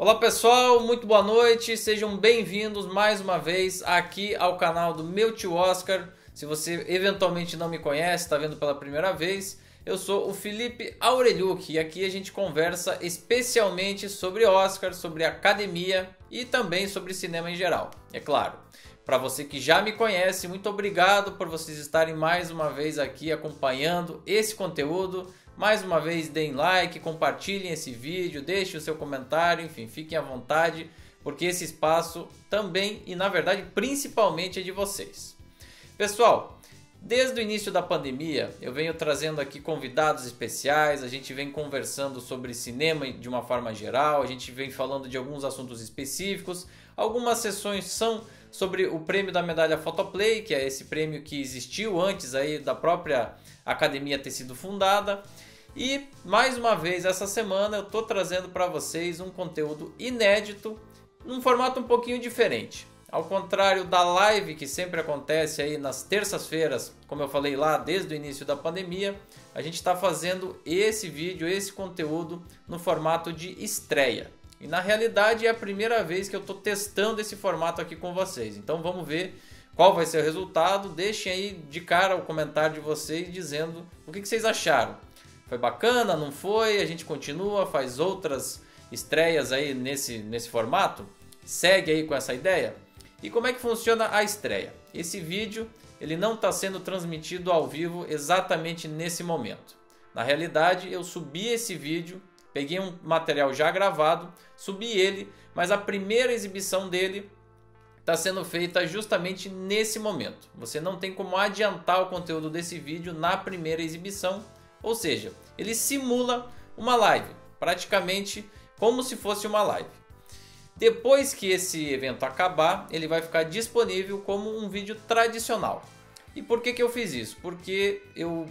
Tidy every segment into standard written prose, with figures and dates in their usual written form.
Olá pessoal, muito boa noite, sejam bem-vindos mais uma vez aqui ao canal do meu tio Oscar. Se você eventualmente não me conhece, está vendo pela primeira vez, eu sou o Felipe Aureliuk e aqui a gente conversa especialmente sobre Oscar, sobre academia e também sobre cinema em geral, é claro. Para você que já me conhece, muito obrigado por vocês estarem mais uma vez aqui acompanhando esse conteúdo. Mais uma vez, deem like, compartilhem esse vídeo, deixem o seu comentário, enfim, fiquem à vontade, porque esse espaço também e na verdade principalmente é de vocês. Pessoal, desde o início da pandemia eu venho trazendo aqui convidados especiais, a gente vem conversando sobre cinema de uma forma geral, a gente vem falando de alguns assuntos específicos, algumas sessões são sobre o prêmio da medalha Photoplay, que é esse prêmio que existiu antes aí da própria academia ter sido fundada. E mais uma vez essa semana eu estou trazendo para vocês um conteúdo inédito, num formato um pouquinho diferente. Ao contrário da live que sempre acontece aí nas terças-feiras, como eu falei lá desde o início da pandemia, a gente está fazendo esse vídeo, esse conteúdo no formato de estreia. E na realidade é a primeira vez que eu estou testando esse formato aqui com vocês. Então vamos ver qual vai ser o resultado. Deixem aí de cara o comentário de vocês dizendo o que vocês acharam. Foi bacana, não foi? A gente continua, faz outras estreias aí nesse formato? Segue aí com essa ideia? E como é que funciona a estreia? Esse vídeo ele não está sendo transmitido ao vivo exatamente nesse momento. Na realidade eu subi esse vídeo, peguei um material já gravado, subi ele, mas a primeira exibição dele está sendo feita justamente nesse momento. Você não tem como adiantar o conteúdo desse vídeo na primeira exibição, ou seja, ele simula uma live, praticamente como se fosse uma live. Depois que esse evento acabar, ele vai ficar disponível como um vídeo tradicional. E por que eu fiz isso? Porque eu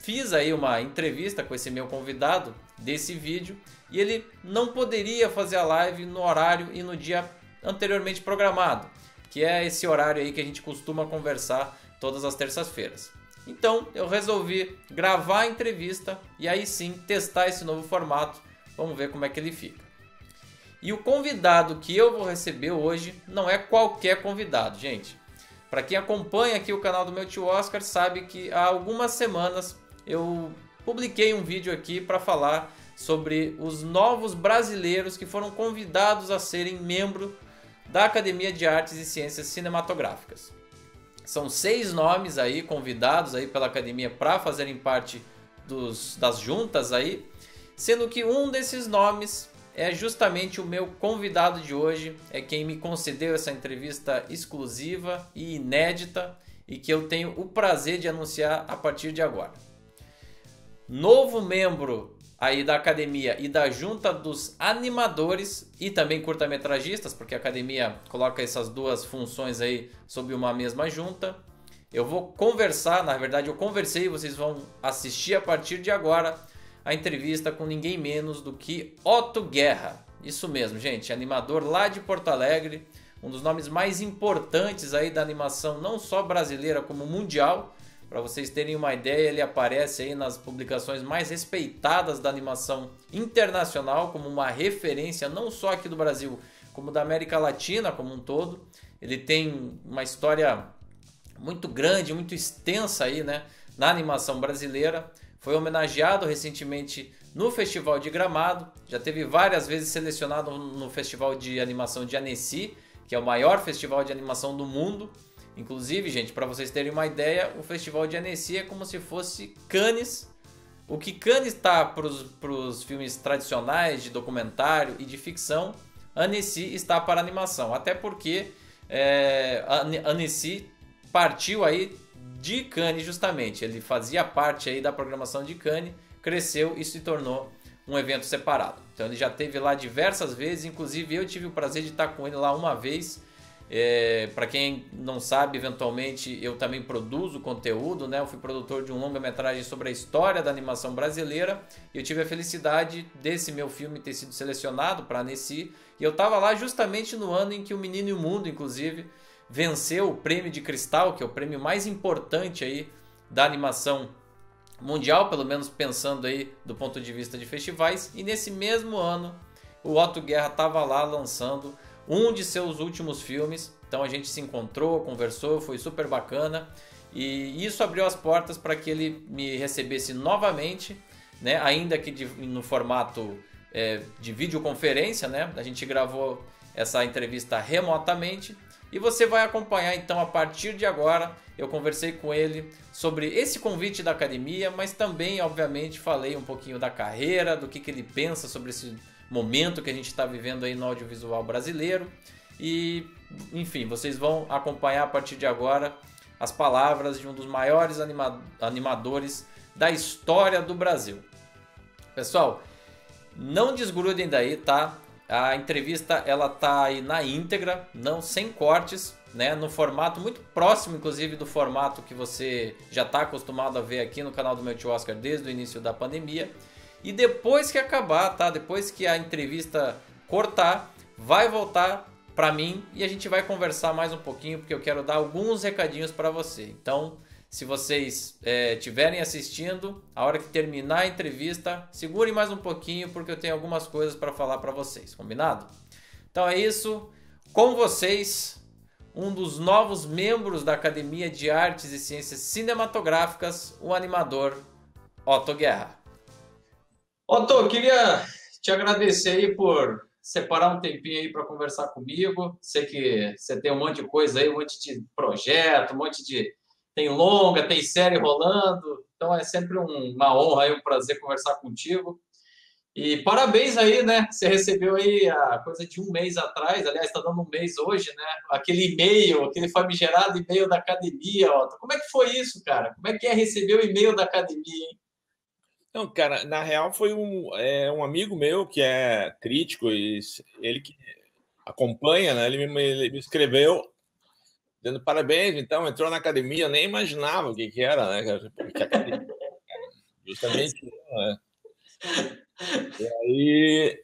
fiz aí uma entrevista com esse meu convidado desse vídeo e ele não poderia fazer a live no horário e no dia anteriormente programado, que é esse horário aí que a gente costuma conversar todas as terças-feiras. Então eu resolvi gravar a entrevista e aí sim testar esse novo formato, vamos ver como é que ele fica. E o convidado que eu vou receber hoje não é qualquer convidado, gente. Para quem acompanha aqui o canal do meu tio Oscar sabe que há algumas semanas eu publiquei um vídeo aqui para falar sobre os novos brasileiros que foram convidados a serem membros da Academia de Artes e Ciências Cinematográficas. São 6 nomes aí convidados aí pela academia para fazerem parte das juntas aí, sendo que um desses nomes é justamente o meu convidado de hoje, é quem me concedeu essa entrevista exclusiva e inédita e que eu tenho o prazer de anunciar a partir de agora. Novo membro aí da academia e da junta dos animadores e também curta-metragistas, porque a academia coloca essas duas funções aí sob uma mesma junta. Eu vou conversar, na verdade eu conversei, vocês vão assistir a partir de agora a entrevista com ninguém menos do que Otto Guerra. Isso mesmo, gente, animador lá de Porto Alegre, um dos nomes mais importantes aí da animação, não só brasileira como mundial. Para vocês terem uma ideia, ele aparece aí nas publicações mais respeitadas da animação internacional, como uma referência não só aqui do Brasil, como da América Latina como um todo. Ele tem uma história muito grande, muito extensa aí, né, na animação brasileira. Foi homenageado recentemente no Festival de Gramado, já teve várias vezes selecionado no Festival de Animação de Annecy, que é o maior festival de animação do mundo. Inclusive, gente, para vocês terem uma ideia, o Festival de Annecy é como se fosse Cannes. O que Cannes está para os filmes tradicionais, de documentário e de ficção, Annecy está para animação. Até porque Annecy partiu aí de Cannes justamente. Ele fazia parte aí da programação de Cannes, cresceu e se tornou um evento separado. Então ele já esteve lá diversas vezes, inclusive eu tive o prazer de estar com ele lá uma vez. Para quem não sabe, eventualmente eu também produzo conteúdo, né? Eu fui produtor de um longa-metragem sobre a história da animação brasileira e eu tive a felicidade desse meu filme ter sido selecionado para Annecy, e eu estava lá justamente no ano em que O Menino e o Mundo, inclusive, venceu o Prêmio de Cristal, que é o prêmio mais importante aí da animação mundial, pelo menos pensando aí do ponto de vista de festivais, e nesse mesmo ano o Otto Guerra estava lá lançando um de seus últimos filmes. Então a gente se encontrou, conversou, foi super bacana. E isso abriu as portas para que ele me recebesse novamente, né? Ainda que no formato de videoconferência, né? A gente gravou essa entrevista remotamente. E você vai acompanhar então a partir de agora. Eu conversei com ele sobre esse convite da academia, mas também, obviamente, falei um pouquinho da carreira, do que ele pensa sobre esse momento que a gente está vivendo aí no audiovisual brasileiro. E, enfim, vocês vão acompanhar a partir de agora as palavras de um dos maiores animadores da história do Brasil. Pessoal, não desgrudem daí, tá? A entrevista ela tá aí na íntegra, não sem cortes, né? No formato muito próximo, inclusive, do formato que você já está acostumado a ver aqui no canal do Meu Tio Oscar desde o início da pandemia. E depois que acabar, tá? Depois que a entrevista cortar, vai voltar para mim e a gente vai conversar mais um pouquinho, porque eu quero dar alguns recadinhos para você. Então, se vocês estiverem assistindo, a hora que terminar a entrevista, segurem mais um pouquinho, porque eu tenho algumas coisas para falar para vocês, combinado? Então é isso, com vocês, um dos novos membros da Academia de Artes e Ciências Cinematográficas, o animador Otto Guerra. Otto, eu queria te agradecer aí por separar um tempinho aí para conversar comigo. Sei que você tem um monte de coisa aí, um monte de projeto, um monte de... Tem longa, tem série rolando. Então é sempre uma honra e um prazer conversar contigo. E parabéns aí, né? Você recebeu aí a coisa de um mês atrás, aliás, está dando um mês hoje, né? Aquele e-mail, aquele famigerado e-mail da academia, Otto. Como é que foi isso, cara? Como é que é receber o e-mail da academia, hein? Não, cara, na real foi um amigo meu que é crítico e ele que acompanha, né? Ele me escreveu dando parabéns, então entrou na academia, eu nem imaginava o que era, né? Que academia, justamente, né? E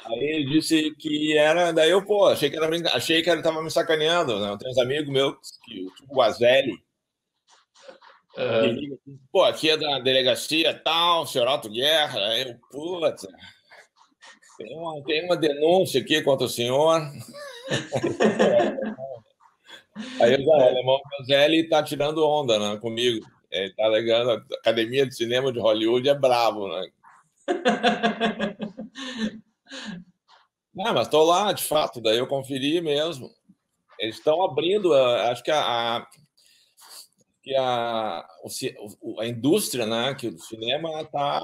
aí ele disse que era, daí eu, pô, achei que ele tava me sacaneando, né? Eu tenho uns amigos meus, tipo o Guazelli, que liga assim, pô, aqui é da delegacia tal, senhor Otto Guerra, aí eu, putz, tem uma denúncia aqui contra o senhor. Aí o alemão Gazelli está tirando onda, né, comigo. Ele está alegando, a Academia de Cinema de Hollywood é bravo, né? Não, mas estou lá, de fato, daí eu conferi mesmo. Eles estão abrindo, acho que a indústria, né, que o cinema está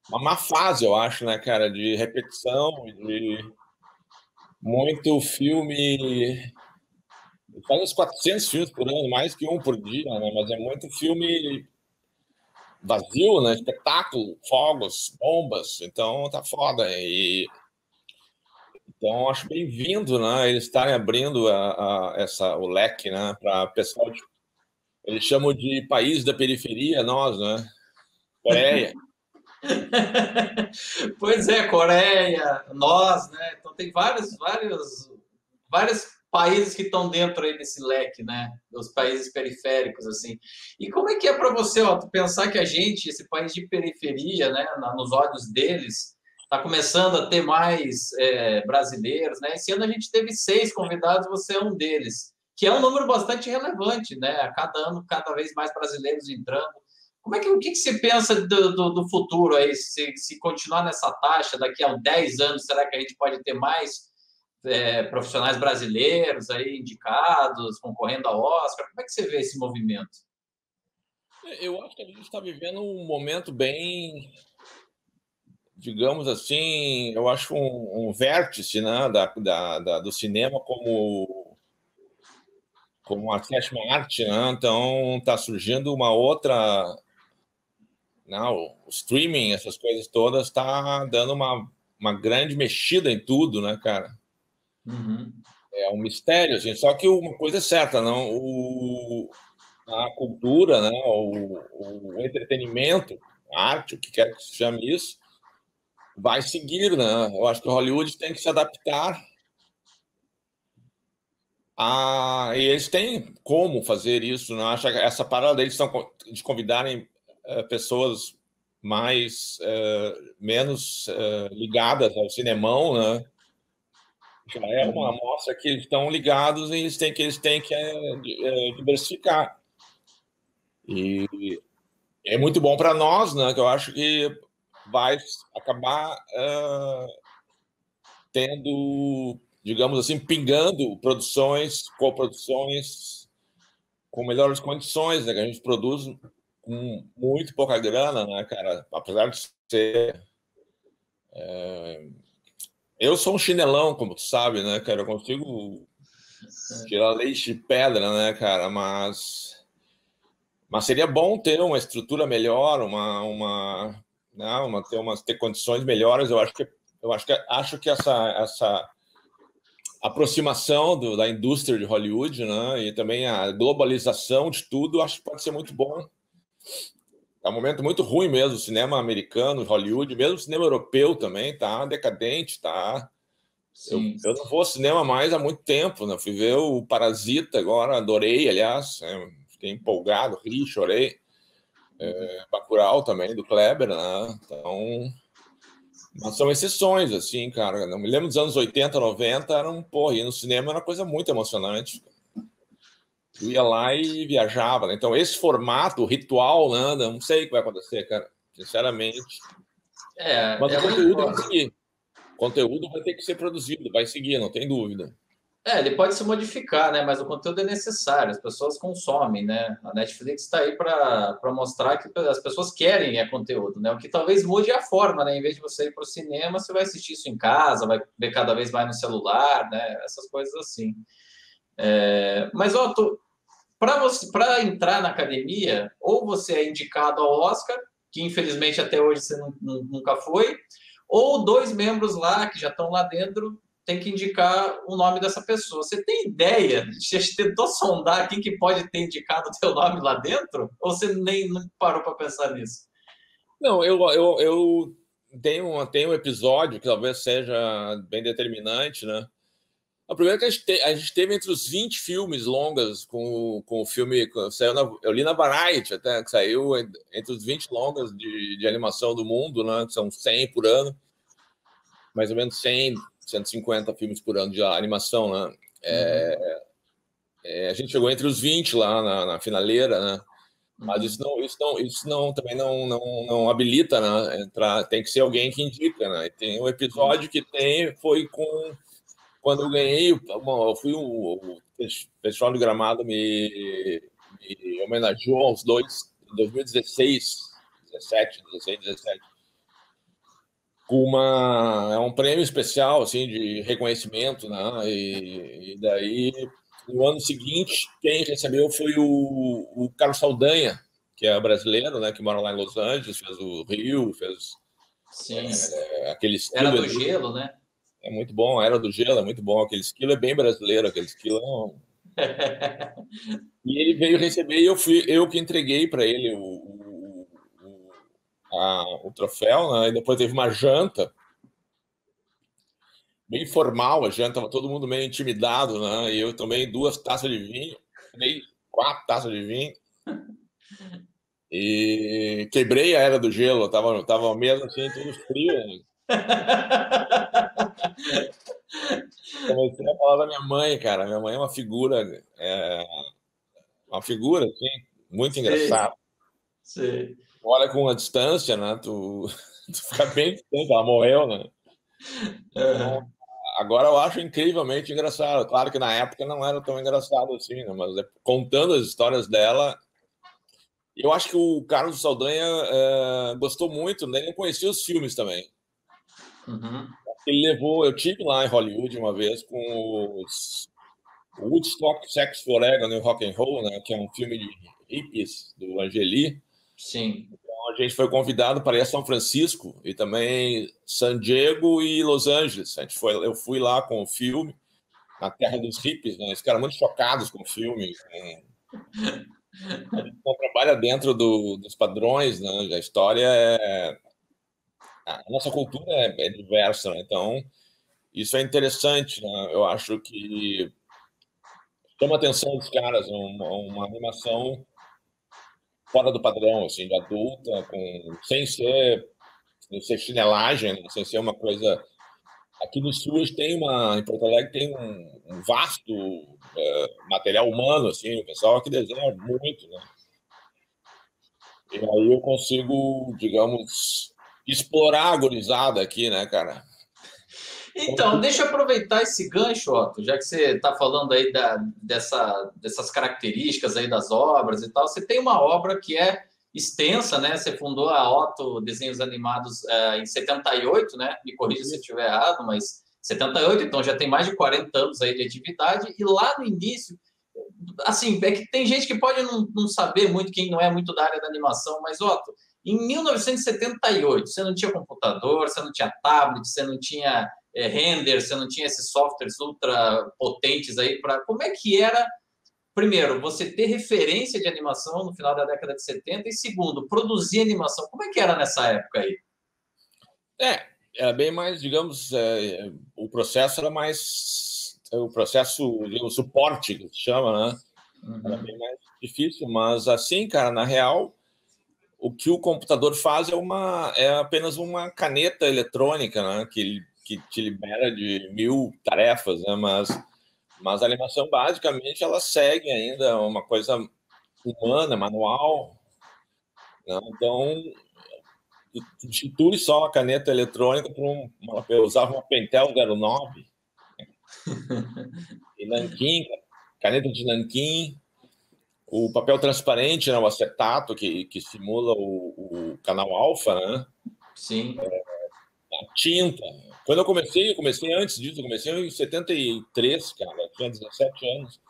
uma má fase, eu acho, né, cara, de repetição, de muito filme. Faz uns 400 filmes por ano, mais que um por dia, né? Mas é muito filme vazio, né? Espetáculo, fogos, bombas. Então tá foda. Então acho bem-vindo, né? Eles estarem abrindo o leque, né? Para pessoal. Eles chamam de país da periferia, nós, né? Coreia. Pois é, Coreia, nós, né? Então tem vários países que estão dentro aí desse leque, né? Dos países periféricos, assim. E como é que é para você, ó, tu pensar que a gente, esse país de periferia, né, nos olhos deles, está começando a ter mais brasileiros, né? Esse ano a gente teve 6 convidados, você é um deles, que é um número bastante relevante, né? A cada ano, cada vez mais brasileiros entrando. O que você pensa do futuro aí? Se continuar nessa taxa, daqui a 10 anos, será que a gente pode ter mais profissionais brasileiros aí indicados, concorrendo ao Oscar? Como é que você vê esse movimento? Eu acho que a gente está vivendo um momento bem, digamos assim, eu acho um vértice, né, do cinema como a sétima arte, né? Então está surgindo uma outra, não, o streaming, essas coisas todas, está dando uma grande mexida em tudo, né, cara? Uhum. É um mistério, assim. Só que uma coisa é certa, não, a cultura, né, o entretenimento, a arte, o que quer que se chame isso, vai seguir, né? Eu acho que Hollywood tem que se adaptar e eles têm como fazer isso, né? Acho que essa parada deles de convidarem pessoas mais menos ligadas ao cinemão, né? Já é uma amostra que eles estão ligados e eles têm que diversificar. E é muito bom para nós, né? Que eu acho que vai acabar tendo, digamos assim, pingando produções, coproduções com melhores condições, né? Que a gente produz com muito pouca grana, né, cara? Apesar de ser... Eu sou um chinelão, como tu sabe, né, cara? Eu consigo tirar leite de pedra, né, cara? Mas seria bom ter uma estrutura melhor, não, ter condições melhores. Acho que essa aproximação da indústria de Hollywood, né, e também a globalização de tudo, acho que pode ser muito bom. É um momento muito ruim mesmo, o cinema americano, Hollywood, mesmo o cinema europeu também tá decadente, tá. Eu não vou ao cinema mais há muito tempo, né? Fui ver o Parasita agora, adorei, aliás, fiquei empolgado, ri, chorei. Bacurau também, do Kleber, né? Então, mas são exceções, assim, cara. Não me lembro dos anos 80, 90, ir no cinema era uma coisa muito emocionante. Eu ia lá e viajava, né? Então, esse formato, o ritual, né? Não sei o que vai acontecer, cara, sinceramente. Mas o conteúdo vai seguir. O conteúdo vai ter que ser produzido, vai seguir, não tem dúvida. Ele pode se modificar, né? Mas o conteúdo é necessário, as pessoas consomem, né? A Netflix está aí para mostrar que as pessoas querem conteúdo, né? O que talvez mude a forma, né? Em vez de você ir para o cinema, você vai assistir isso em casa, vai ver cada vez mais no celular, né? Essas coisas assim. Mas, ó, para entrar na academia, ou você é indicado ao Oscar, que infelizmente até hoje você nunca foi, ou dois membros lá que já estão lá dentro tem que indicar o nome dessa pessoa. Você tem ideia? Você tentou sondar quem que pode ter indicado o teu nome lá dentro? Ou você nem não parou para pensar nisso? Não, eu tenho um episódio que talvez seja bem determinante, né? A primeira que a gente teve entre os 20 filmes longas com o filme que saiu eu li na Variety até, que saiu entre os 20 longas de animação do mundo, né? Que são 100 por ano, mais ou menos 100, 150 filmes por ano de animação, né? A gente chegou entre os 20 lá na finaleira, né? Mas isso não também não habilita, né? Entrar, tem que ser alguém que indica, né? E tem um episódio que foi quando eu ganhei, eu fui o Festival de Gramado me homenageou aos dois em 2016, 17, 16, 17, com é um prêmio especial assim de reconhecimento, né? E daí no ano seguinte quem recebeu foi o Carlos Saldanha, que é brasileiro, né? Que mora lá em Los Angeles, fez o Rio, fez aquele Era do Gelo, né? É muito bom, a Era do Gelo é muito bom. Aquele esquilo é bem brasileiro, aquele esquilo E ele veio receber e eu que entreguei para ele o troféu, né? E depois teve uma janta bem formal, a janta, estava todo mundo meio intimidado, né? E eu tomei 2 taças de vinho, tomei 4 taças de vinho e quebrei a Era do Gelo. Tava mesmo assim, tudo frio, né? Comecei a falar da minha mãe, cara. Minha mãe é uma figura assim, muito engraçada. Sim. Olha com a distância, né? Tu fica bem distante, ela morreu, né? Então, agora eu acho incrivelmente engraçado. Claro que na época não era tão engraçado assim, né? Mas contando as histórias dela, eu acho que o Carlos Saldanha gostou muito, né? Ele conhecia os filmes também. Ele levou, eu tive lá em Hollywood uma vez com o Woodstock, Sex Forever, no Rock and Roll, né? Que é um filme de hippies do Angeli. Sim. Então, a gente foi convidado para ir a São Francisco e também San Diego e Los Angeles. Eu fui lá com o filme, na terra dos hippies, né? Eles ficaram muito chocados com o filme. A gente não trabalha dentro dos padrões, né? A história a nossa cultura é diversa, né? Então isso é interessante, né? Eu acho que chama a atenção dos caras, uma animação fora do padrão, assim, de adulta, sem ser chinelagem, né? Sem ser uma coisa. Aqui no Sul, em Porto Alegre, tem um vasto material humano, assim, o pessoal que desenha muito, né? E aí eu consigo, digamos, explorar a gurizada aqui, né, cara? Então, deixa eu aproveitar esse gancho, Otto, já que você está falando aí dessas características aí das obras e tal. Você tem uma obra que é extensa, né? Você fundou a Otto Desenhos Animados em 78, né? Me corrija se eu estiver errado, mas 78, então já tem mais de 40 anos aí de atividade. E lá no início, assim, é que tem gente que pode não saber muito, quem não é muito da área da animação, mas, Otto, em 1978, você não tinha computador, você não tinha tablet, você não tinha render, você não tinha esses softwares ultra potentes aí para. Como é que era, primeiro, você ter referência de animação no final da década de 70 e, segundo, produzir animação? Como é que era nessa época aí? Era bem mais, digamos, o processo era mais. O processo, o suporte, que se chama, né? Era bem mais difícil, mas assim, cara, na real, o que o computador faz é apenas uma caneta eletrônica, né? Que te libera de 1000 tarefas, né? Mas a animação, basicamente, ela segue ainda uma coisa humana, manual, né? Então, substitui só a caneta eletrônica por eu usava uma Pentel 09 e nanquim, caneta de nanquim, o papel transparente, né, o acetato que simula o canal alfa, né? Sim. A tinta. Quando eu comecei antes disso, eu comecei em 73, cara, eu tinha 17 anos,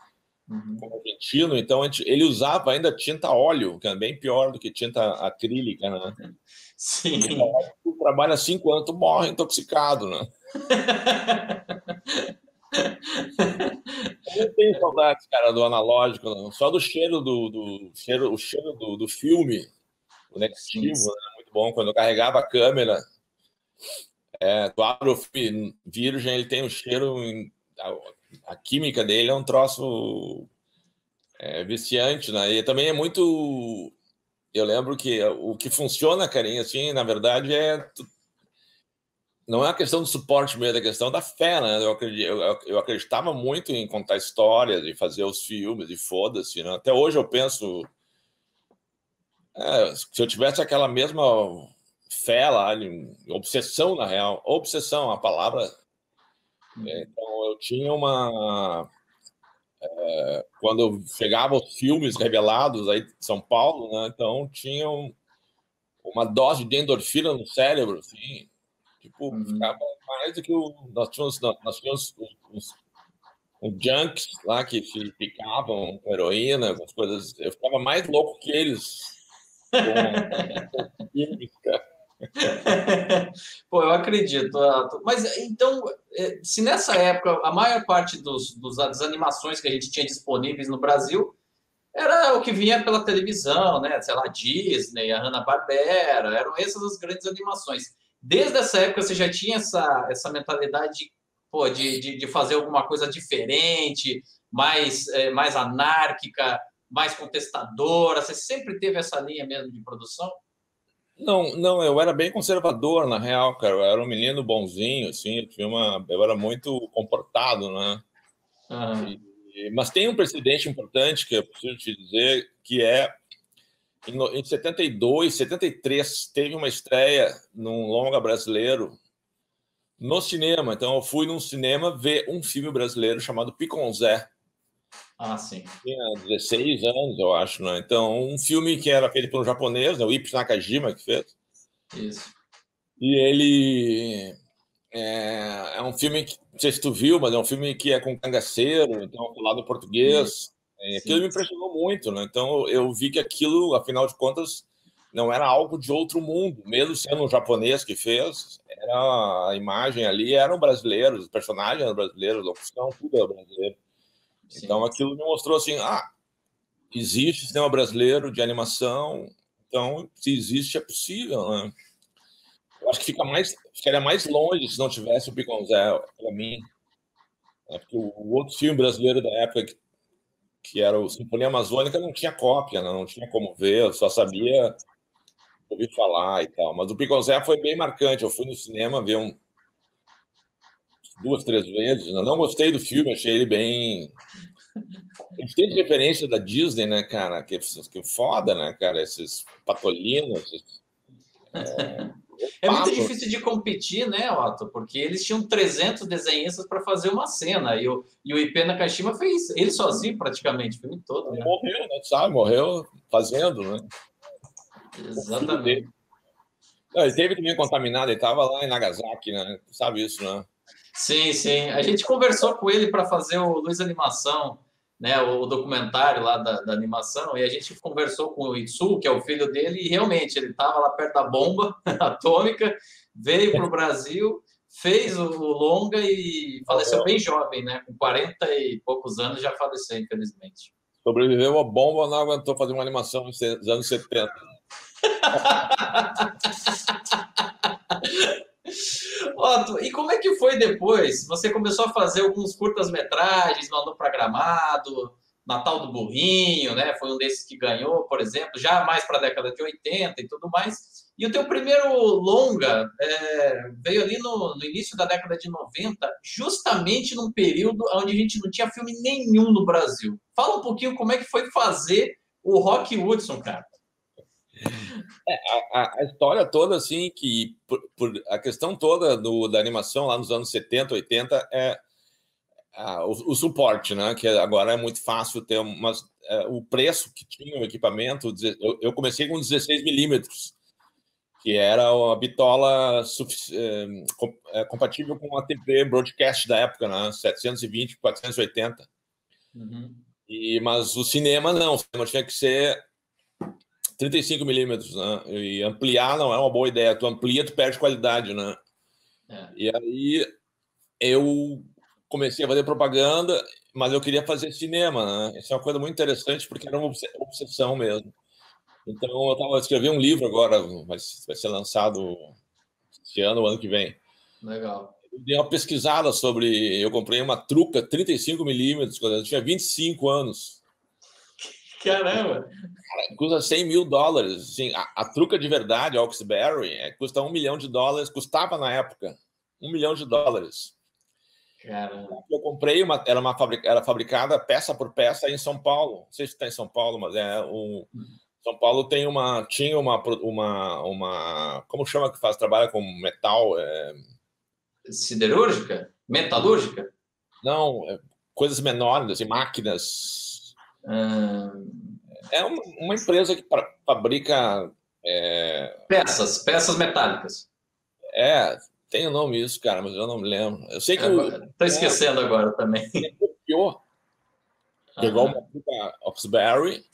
como argentino, então ele usava ainda tinta óleo, que é bem pior do que tinta acrílica, né? Sim. Tu trabalha 5 anos, tu morre intoxicado, né? Eu não tenho saudades, cara, do analógico, não. Só do cheiro o cheiro do filme, o Sim. negativo, né? Muito bom. Quando eu carregava a câmera, tu abre o filme virgem, ele tem um cheiro, a química dele é um troço viciante, né? E também é muito. Eu lembro que o que funciona, carinho, assim, na verdade, não é a questão do suporte mesmo, é a questão da fé, né? Eu acreditava muito em contar histórias, e fazer os filmes, e foda-se, né? Até hoje eu penso, se eu tivesse aquela mesma fé lá, obsessão, na real, obsessão, a palavra. Então, eu tinha uma. Quando chegavam os filmes revelados aí de São Paulo, né? Então, tinham uma dose de endorfina no cérebro, assim, tipo, ficava mais do que nós tínhamos os junkies lá que se picavam com heroína, algumas coisas. Eu ficava mais louco que eles com filmes, cara. Pô, eu acredito. Mas então, se nessa época a maior parte das animações que a gente tinha disponíveis no Brasil era o que vinha pela televisão, né? Sei lá, Disney, a Hanna-Barbera, eram essas as grandes animações. Desde essa época você já tinha essa mentalidade, pô, de fazer alguma coisa diferente, mais anárquica, mais contestadora. Você sempre teve essa linha mesmo de produção? Não, não, eu era bem conservador, na real, cara. Eu era um menino bonzinho, assim, eu era muito comportado, né? Aham. Mas tem um precedente importante que eu preciso te dizer, que em 72, 73, teve uma estreia num longa brasileiro no cinema. Então, eu fui num cinema ver um filme brasileiro chamado Piconzé. Ah, sim. Tinha 16 anos, eu acho, né? Então, um filme que era feito por um japonês, né? O Ippo Nakajima, que fez. Isso. E ele é um filme que, não sei se tu viu, mas é um filme que é com cangaceiro, então, falado Isso. português. Aquilo Sim. me impressionou muito, né? Então, eu vi que aquilo, afinal de contas, não era algo de outro mundo, mesmo sendo um japonês que fez, a imagem ali eram brasileiros, os personagens eram brasileiros, a locução, tudo era brasileiro. Então, Sim. aquilo me mostrou assim, existe cinema brasileiro de animação, então, se existe, é possível, né? Eu acho que ficaria mais longe se não tivesse o Piconzé, para mim. Né? Porque o outro filme brasileiro da época que era o Sinfonia Amazônica, não tinha cópia, né? Não tinha como ver, eu só sabia ouvir falar e tal. Mas o Piconzé foi bem marcante. Eu fui no cinema ver 2, 3 vezes. Eu não gostei do filme, achei ele bem. Ele tem referência da Disney, né, cara? Que foda, né, cara? Esses patolinos, esses É muito patos. difícil de competir, né, Otto? Porque eles tinham 300 desenhistas para fazer uma cena. E o IP Nakashima fez ele sozinho, praticamente, o filme todo, né? Morreu, né? Sabe? Morreu fazendo, né? O filho dele. Exatamente. Não, ele teve também contaminado, ele estava lá em Nagasaki, né? Sabe isso, né? Sim, sim. A gente conversou com ele para fazer o Luz Animação, né, o documentário lá da animação, e a gente conversou com o Itsu, que é o filho dele, e realmente ele estava lá perto da bomba atômica, veio para o Brasil, fez o longa e faleceu bem jovem, né? Com 40 e poucos anos já faleceu, infelizmente. Sobreviveu a bomba, não aguentou fazer uma animação nos anos 70. Otto, e como é que foi depois? Você começou a fazer alguns curtas-metragens, mandou para Gramado, Natal do Burrinho, né? Foi um desses que ganhou, por exemplo, já mais para a década de 80 e tudo mais. E o teu primeiro longa veio ali no início da década de 90, justamente num período onde a gente não tinha filme nenhum no Brasil. Fala um pouquinho como é que foi fazer o Rock Hudson, cara. A história toda, assim, que a questão toda da animação lá nos anos 70, 80 é o suporte, né? Que agora é muito fácil ter o preço que tinha o equipamento. Eu comecei com 16 milímetros, que era a bitola compatível com a TV broadcast da época, né? 720, 480. Uhum. Mas o cinema não, o cinema tinha que ser 35 milímetros, né? E ampliar não é uma boa ideia. Tu amplia, tu perde qualidade, né? E aí eu comecei a fazer propaganda, mas eu queria fazer cinema, né? Isso é uma coisa muito interessante, porque era uma obsessão mesmo. Então, eu estava escrevendo um livro agora, vai ser lançado esse ano, o ano que vem. Legal. Eu dei uma pesquisada sobre. Eu comprei uma Truca 35 milímetros quando eu tinha 25 anos. Caramba! Custa $100 mil. Assim, a Truca de verdade, a Oxberry, custa $1 milhão, custava na época $1 milhão. Caramba. Eu comprei era fabricada peça por peça em São Paulo. Não sei se está em São Paulo, mas São Paulo tinha como chama que trabalha com metal? Siderúrgica? Metalúrgica? Não, coisas menores, assim, máquinas. É uma empresa que fabrica. Peças metálicas. Tem o nome isso, cara, mas eu não me lembro. Eu sei que Estou esquecendo agora também. Pegou uma Oxberry,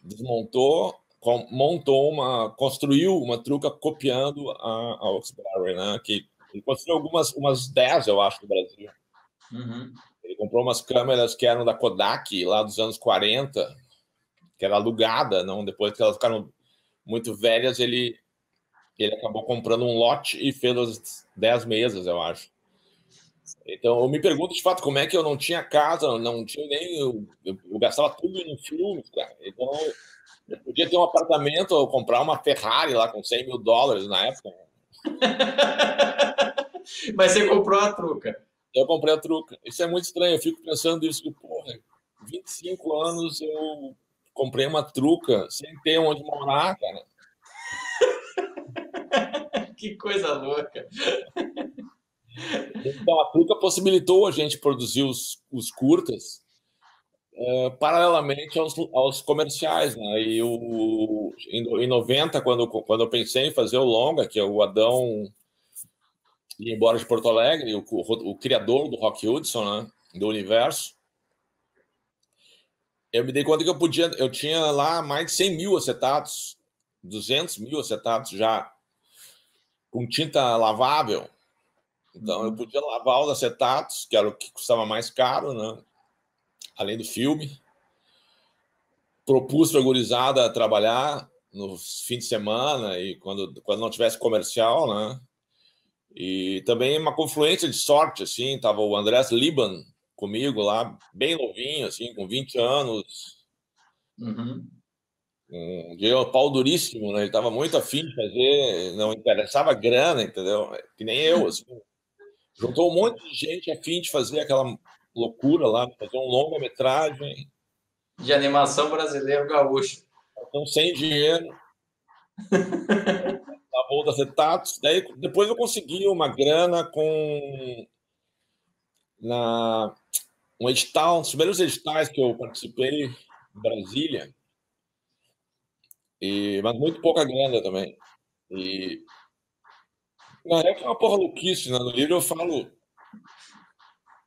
desmontou, construiu uma Truca copiando a Oxberry, né? Que ele construiu umas 10, eu acho, no Brasil. Uhum. Ele comprou umas câmeras que eram da Kodak, lá dos anos 40, que era alugada, não? Depois que elas ficaram muito velhas, ele acabou comprando um lote e fez as 10 mesas, eu acho. Então, eu me pergunto, de fato, como é que eu não tinha casa, não tinha nem... Eu gastava tudo no filme, cara. Então, eu podia ter um apartamento ou comprar uma Ferrari lá com $100 mil na época. Mas você comprou a Truca. Eu comprei a Truca. Isso é muito estranho. Eu fico pensando isso, que, porra, 25 anos eu comprei uma Truca sem ter onde morar, cara. Que coisa louca. Então, a Truca possibilitou a gente produzir os curtas paralelamente aos comerciais, né? E em 90, quando eu pensei em fazer o longa, que é o Adão ia embora de Porto Alegre, o criador do Rock Hudson, né? Do universo, eu me dei conta que eu tinha lá mais de 100 mil acetatos, 200 mil acetatos já, com tinta lavável. Então, eu podia lavar os acetatos, que era o que custava mais caro, né? Além do filme. Propus para a gurizada trabalhar nos fins de semana e quando não tivesse comercial, né? E também uma confluência de sorte, assim, tava o Andrés Liban comigo lá, bem novinho, assim, com 20 anos. Uhum. Um pau duríssimo, né? Ele estava muito afim de fazer, não interessava grana, entendeu? Que nem eu, assim. Juntou um monte de gente afim de fazer aquela loucura lá, fazer um longa-metragem, De animação brasileiro gaúcho. então sem dinheiro, na bolsa acetatos. Daí depois eu consegui uma grana com na um edital, um dos primeiros editais que eu participei em Brasília, mas muito pouca grana também. E na época é uma porra louquice, né? No livro eu falo,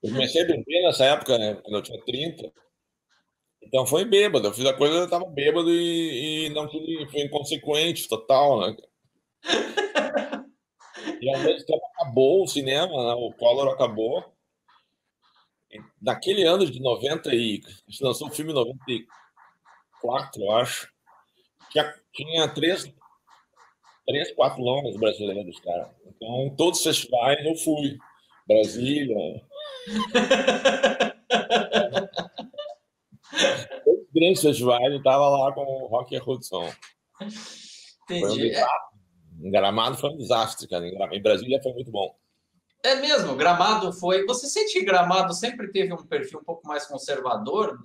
eu comecei a beber nessa época, né? Quando eu tinha 30. Então foi bêbado, eu fiz a coisa, eu tava bêbado e não tive, foi inconsequente total, né? E ao mesmo tempo acabou o cinema, né? O Collor acabou. Naquele ano de 90 se lançou o filme em 94, eu acho. Tinha quatro longas brasileiros, cara. Então, todos os festivais eu fui. Brasília, todos os grandes festivais eu estava lá com o Rock Hudson. Foi um Entendi. desastre. Em Gramado foi um desastre, cara. Em Brasília foi muito bom. É mesmo, Gramado foi. Você sente que Gramado sempre teve um perfil um pouco mais conservador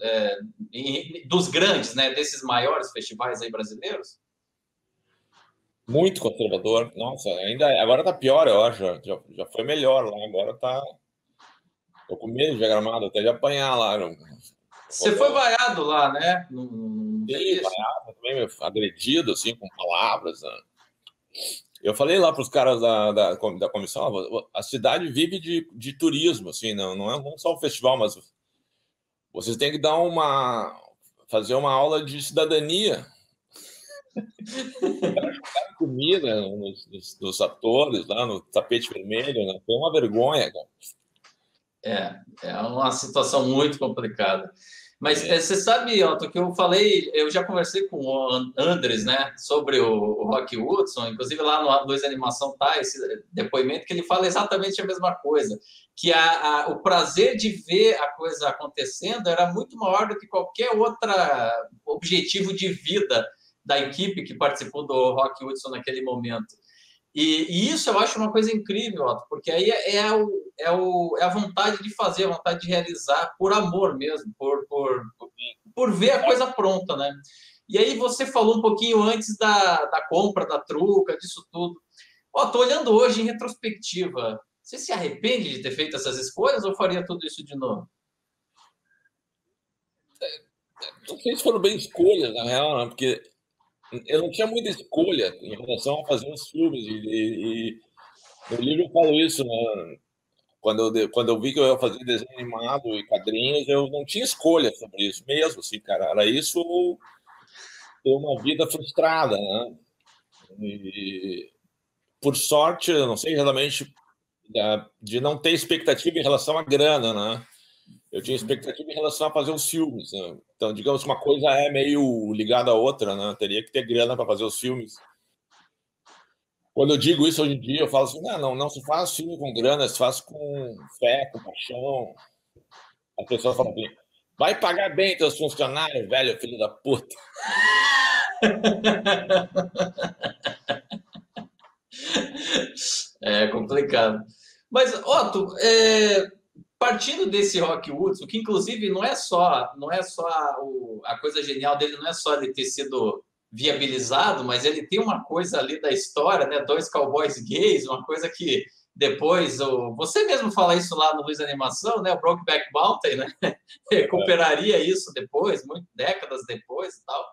dos grandes, né? Desses maiores festivais aí brasileiros? Muito conservador. Nossa, ainda agora tá pior, eu acho. Já foi melhor lá. Agora tá. Tô com medo de Gramado, até de apanhar lá. Você foi vaiado lá, né? Não teve Sim, isso? vaiado, também agredido, assim, com palavras, né? Eu falei lá para os caras da comissão, a cidade vive de turismo, assim, não é não só o festival, mas vocês têm que fazer uma aula de cidadania, comida nos atores, lá no tapete vermelho, né? Foi uma vergonha, cara. É uma situação muito complicada. Mas É. você sabe, Otto, que eu falei, eu já conversei com o Andres, né, sobre o Rock Hudson, inclusive lá no Luiz Animação tá esse depoimento que ele fala exatamente a mesma coisa, que o prazer de ver a coisa acontecendo era muito maior do que qualquer outro objetivo de vida da equipe que participou do Rock Hudson naquele momento. E isso eu acho uma coisa incrível, Otto, porque aí é a vontade de fazer, a vontade de realizar por amor mesmo, por ver a coisa pronta, né? E aí você falou um pouquinho antes da compra, da truca, disso tudo. Ó, tô olhando hoje em retrospectiva. Você se arrepende de ter feito essas escolhas ou faria tudo isso de novo? Não sei se foram bem escolhas, na real, né? Porque eu não tinha muita escolha em relação a fazer os filmes. E no livro eu falo isso, né? Quando eu vi que eu ia fazer desenho animado e quadrinhos, eu não tinha escolha sobre isso mesmo, assim, cara. Era isso ou ter uma vida frustrada, né? E, por sorte, eu não sei exatamente de não ter expectativa em relação à grana, né? Eu tinha expectativa em relação a fazer os filmes, né? Então, digamos que uma coisa é meio ligada à outra, né? Teria que ter grana para fazer os filmes. Quando eu digo isso hoje em dia, eu falo assim: não se faz filme com grana, se faz com fé, com paixão. A pessoa fala assim: vai pagar bem teus funcionários, velho, filho da puta. É complicado. Mas, Otto, partindo desse Rock Woods, o que inclusive não é só a coisa genial dele, não é só ele ter sido viabilizado, mas ele tem uma coisa ali da história, né? Dois cowboys gays, uma coisa que depois você mesmo fala isso lá no Luiz Animação, né? O Brokeback Mountain, né? Recuperaria isso depois, décadas depois e tal.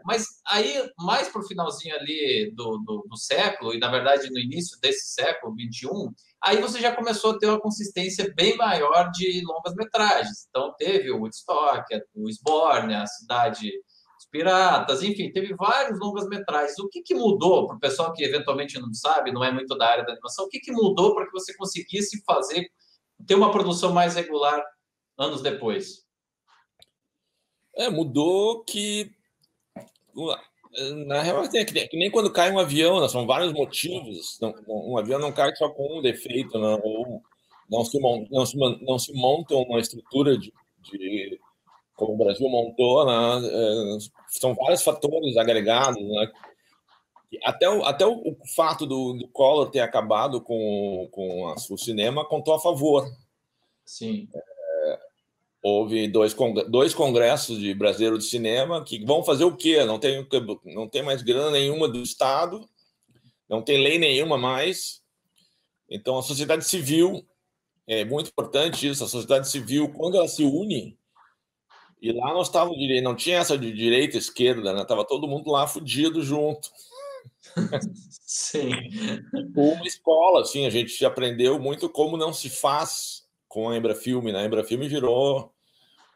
Mas aí, mais para o finalzinho ali do século, e na verdade no início desse século, 21, aí você já começou a ter uma consistência bem maior de longas metragens. Então, teve o Woodstock, o Sborne, a Cidade dos Piratas, enfim, teve vários longas metragens. O que mudou, para o pessoal que eventualmente não sabe, não é muito da área da animação, o que mudou para que você conseguisse ter uma produção mais regular anos depois? Mudou que. Na real, é que nem quando cai um avião, né? São vários motivos. Um avião não cai só com um defeito, né? Ou não se monta uma estrutura como o Brasil montou, né? São vários fatores agregados, né? Até o fato do Collor ter acabado com o cinema contou a favor. Sim. Houve dois congressos de brasileiro de cinema que vão fazer o quê? Não tem mais grana nenhuma do Estado, não tem lei nenhuma mais. Então, a sociedade civil, é muito importante isso, a sociedade civil, quando ela se une, e lá nós estávamos, não tinha essa de direita e esquerda, né? Tava todo mundo lá fudido junto. Sim. Uma escola, assim, a gente aprendeu muito como não se faz com a Embrafilme, né? A Embrafilme virou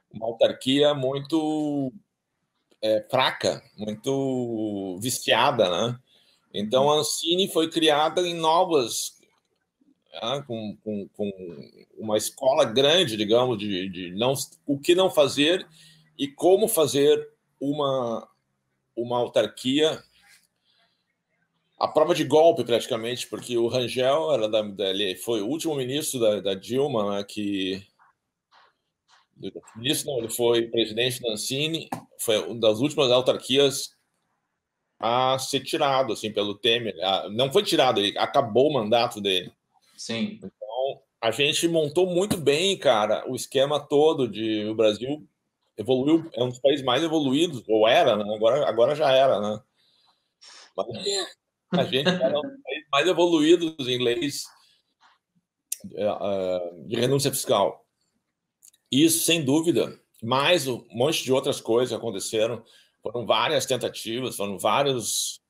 uma autarquia muito fraca, muito viciada, né? Então a Ancine foi criada em novas, com uma escola grande, digamos, de não, o que não fazer e como fazer uma autarquia à prova de golpe, praticamente, porque o Rangel ele foi o último ministro da Dilma, né, ministro não, ele foi presidente da Ancine, foi uma das últimas autarquias a ser tirado assim pelo Temer. Não foi tirado, ele acabou o mandato dele. Sim. Então, a gente montou muito bem, cara, o esquema todo de o Brasil evoluiu, é um dos países mais evoluídos, ou era, né? Agora já era, né? Mas a gente era um dos países mais evoluídos em leis de renúncia fiscal. Isso, sem dúvida, mais um monte de outras coisas aconteceram. Foram várias tentativas, foram vários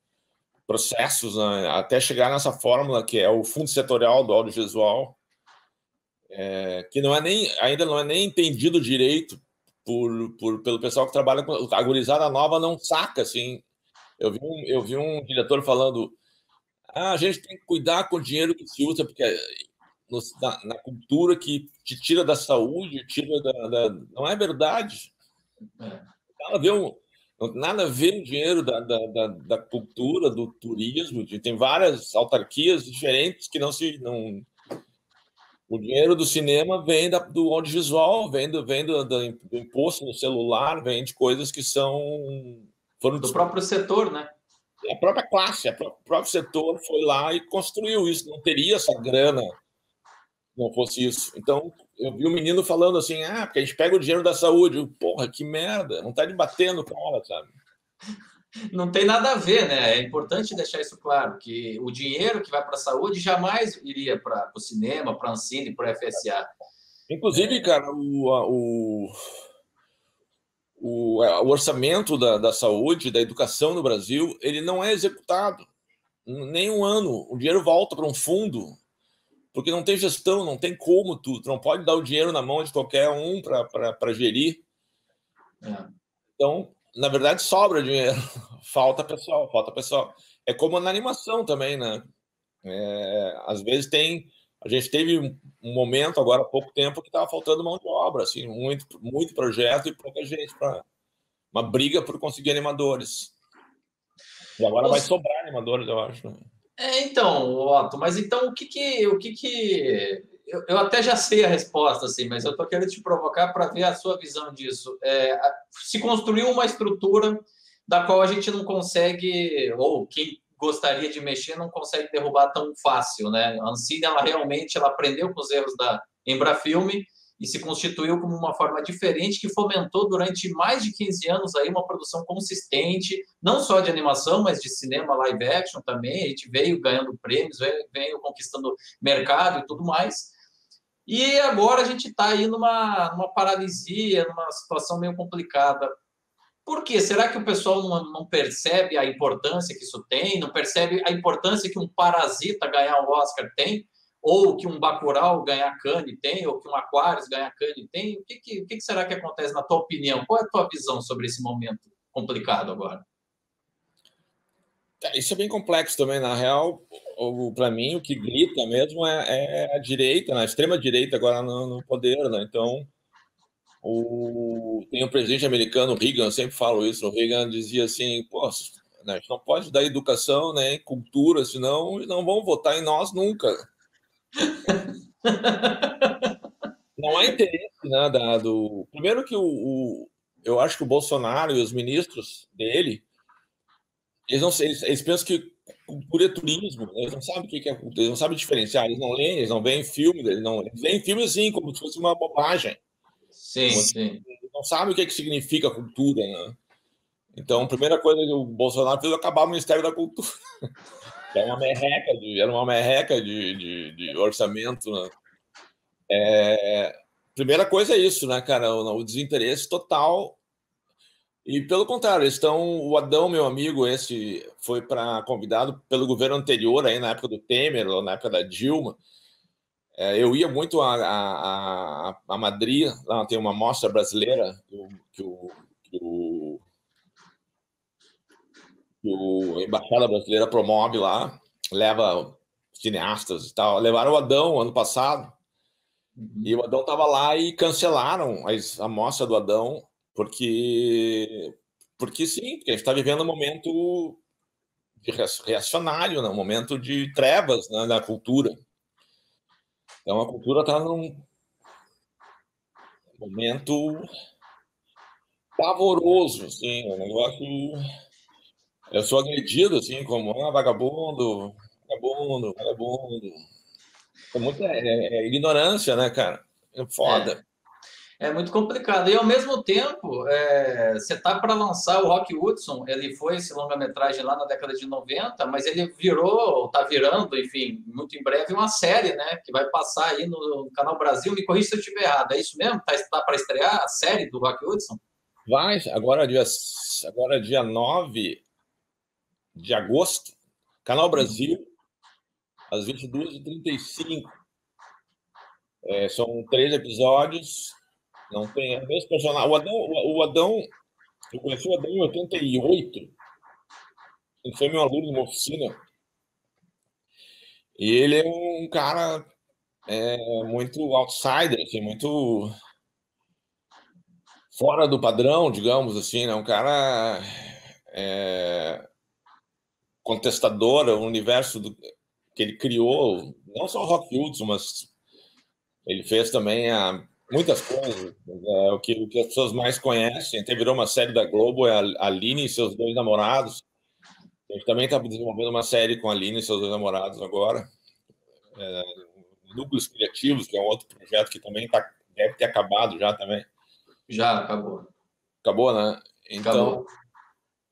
processos, né, até chegar nessa fórmula que é o Fundo Setorial do Audiovisual, que ainda não é nem entendido direito pelo pessoal que trabalha com a gurizada nova, não saca, assim. Eu vi um diretor falando: a gente tem que cuidar com o dinheiro que se usa, porque na cultura que te tira da saúde, tira Não é verdade. Nada a ver o dinheiro da cultura, do turismo. Tem várias autarquias diferentes que não se. Não, o dinheiro do cinema vem do audiovisual, vem do imposto no celular, vem de coisas que foram do próprio setor, né? A própria classe, o próprio setor foi lá e construiu isso. Não teria essa grana se não fosse isso. Então, eu vi um menino falando assim: porque a gente pega o dinheiro da saúde. Porra, que merda, não tá debatendo com ela, sabe? Não tem nada a ver, né? É importante deixar isso claro, que o dinheiro que vai para a saúde jamais iria para o cinema, para a Ancine, para o FSA. Inclusive, cara, o orçamento da saúde, da educação no Brasil, ele não é executado. Nem um ano. O dinheiro volta para um fundo, porque não tem gestão, não tem como tu não pode dar o dinheiro na mão de qualquer um para gerir. Então, na verdade, sobra dinheiro. Falta pessoal. É como na animação também, né? Às vezes a gente teve um momento agora há pouco tempo que estava faltando mão de obra, assim, muito projeto e pouca gente para uma briga por conseguir animadores. E agora vai sobrar animadores, eu acho. Então, Otto, mas então o que eu até já sei a resposta, assim, mas eu estou querendo te provocar para ver a sua visão disso. Se construiu uma estrutura da qual a gente não consegue, ou quem gostaria de mexer não consegue derrubar tão fácil, né? A Ancine, ela realmente aprendeu com os erros da Embrafilme e se constituiu como uma forma diferente que fomentou durante mais de 15 anos aí uma produção consistente, não só de animação, mas de cinema live action também. A gente veio ganhando prêmios, veio conquistando mercado e tudo mais. E agora a gente está aí numa paralisia, numa situação meio complicada. Por quê? Será que o pessoal não percebe a importância que isso tem? Não percebe a importância que um Parasita ganhar o Oscar tem? Ou que um Bacurau ganhar Cannes tem? Ou que um Aquarius ganhar Cannes tem? O que será que acontece na tua opinião? Qual é a tua visão sobre esse momento complicado agora? Isso é bem complexo também. Na real, para mim, o que grita mesmo é a direita, né? A extrema-direita agora no poder, né? Então, tem o presidente americano, o Reagan, eu sempre falo isso, o Reagan dizia assim: pô, né, a gente não pode dar educação, né, cultura, senão não vão votar em nós nunca. Não há interesse, né, primeiro que eu acho que o Bolsonaro e os ministros dele, eles pensam que cultura é turismo, né? Eles não sabem o que é cultura, eles não sabem diferenciar, eles não leem, eles não veem filme, eles veem filme assim, como se fosse uma bobagem, Sim, sim. eles não sabem o que significa cultura, né? Então, a primeira coisa que o Bolsonaro fez foi acabar o Ministério da Cultura. Era uma merreca de orçamento, né? Primeira coisa é isso, né, cara? O desinteresse total. E pelo contrário, o Adão, meu amigo, esse foi para convidado pelo governo anterior, aí na época do Temer, ou na época da Dilma. Eu ia muito a Madrid, lá tem uma mostra brasileira que a Embaixada Brasileira promove lá, leva cineastas e tal. Levaram o Adão ano passado, e Uhum. o Adão estava lá e cancelaram a mostra do Adão, porque sim, porque a gente está vivendo um momento de reacionário, né? Um momento de trevas, né, na cultura. Então a cultura está num momento pavoroso, assim, um negócio. Eu sou agredido, assim, como vagabundo, vagabundo, vagabundo. É ignorância, né, cara? É É. foda. É muito complicado. E ao mesmo tempo, você tá para lançar o Rock Hudson. Ele foi esse longa-metragem lá na década de 90, mas ele virou, tá virando, enfim, muito em breve uma série, né? Que vai passar aí no Canal Brasil. Me corrija se eu estiver errado. É isso mesmo? Tá para estrear a série do Rock Hudson? Vai, agora dia 9 de agosto, Canal Brasil, às 22h35. São 3 episódios, não tem é o mesmo personagem. O Adão, eu conheci o Adão em 88, ele foi meu aluno numa oficina, e ele é um cara muito outsider, assim, muito fora do padrão, digamos assim, né? Um cara é, contestador, o universo que ele criou, não só o Rock Hudson, mas ele fez também muitas coisas. O que as pessoas mais conhecem, até virou uma série da Globo, é a Aline e seus dois namorados. A gente também está desenvolvendo uma série com a Aline e seus dois namorados agora. Núcleos Criativos, que é um outro projeto que também deve ter acabado já também. Já acabou. Acabou, né? Então,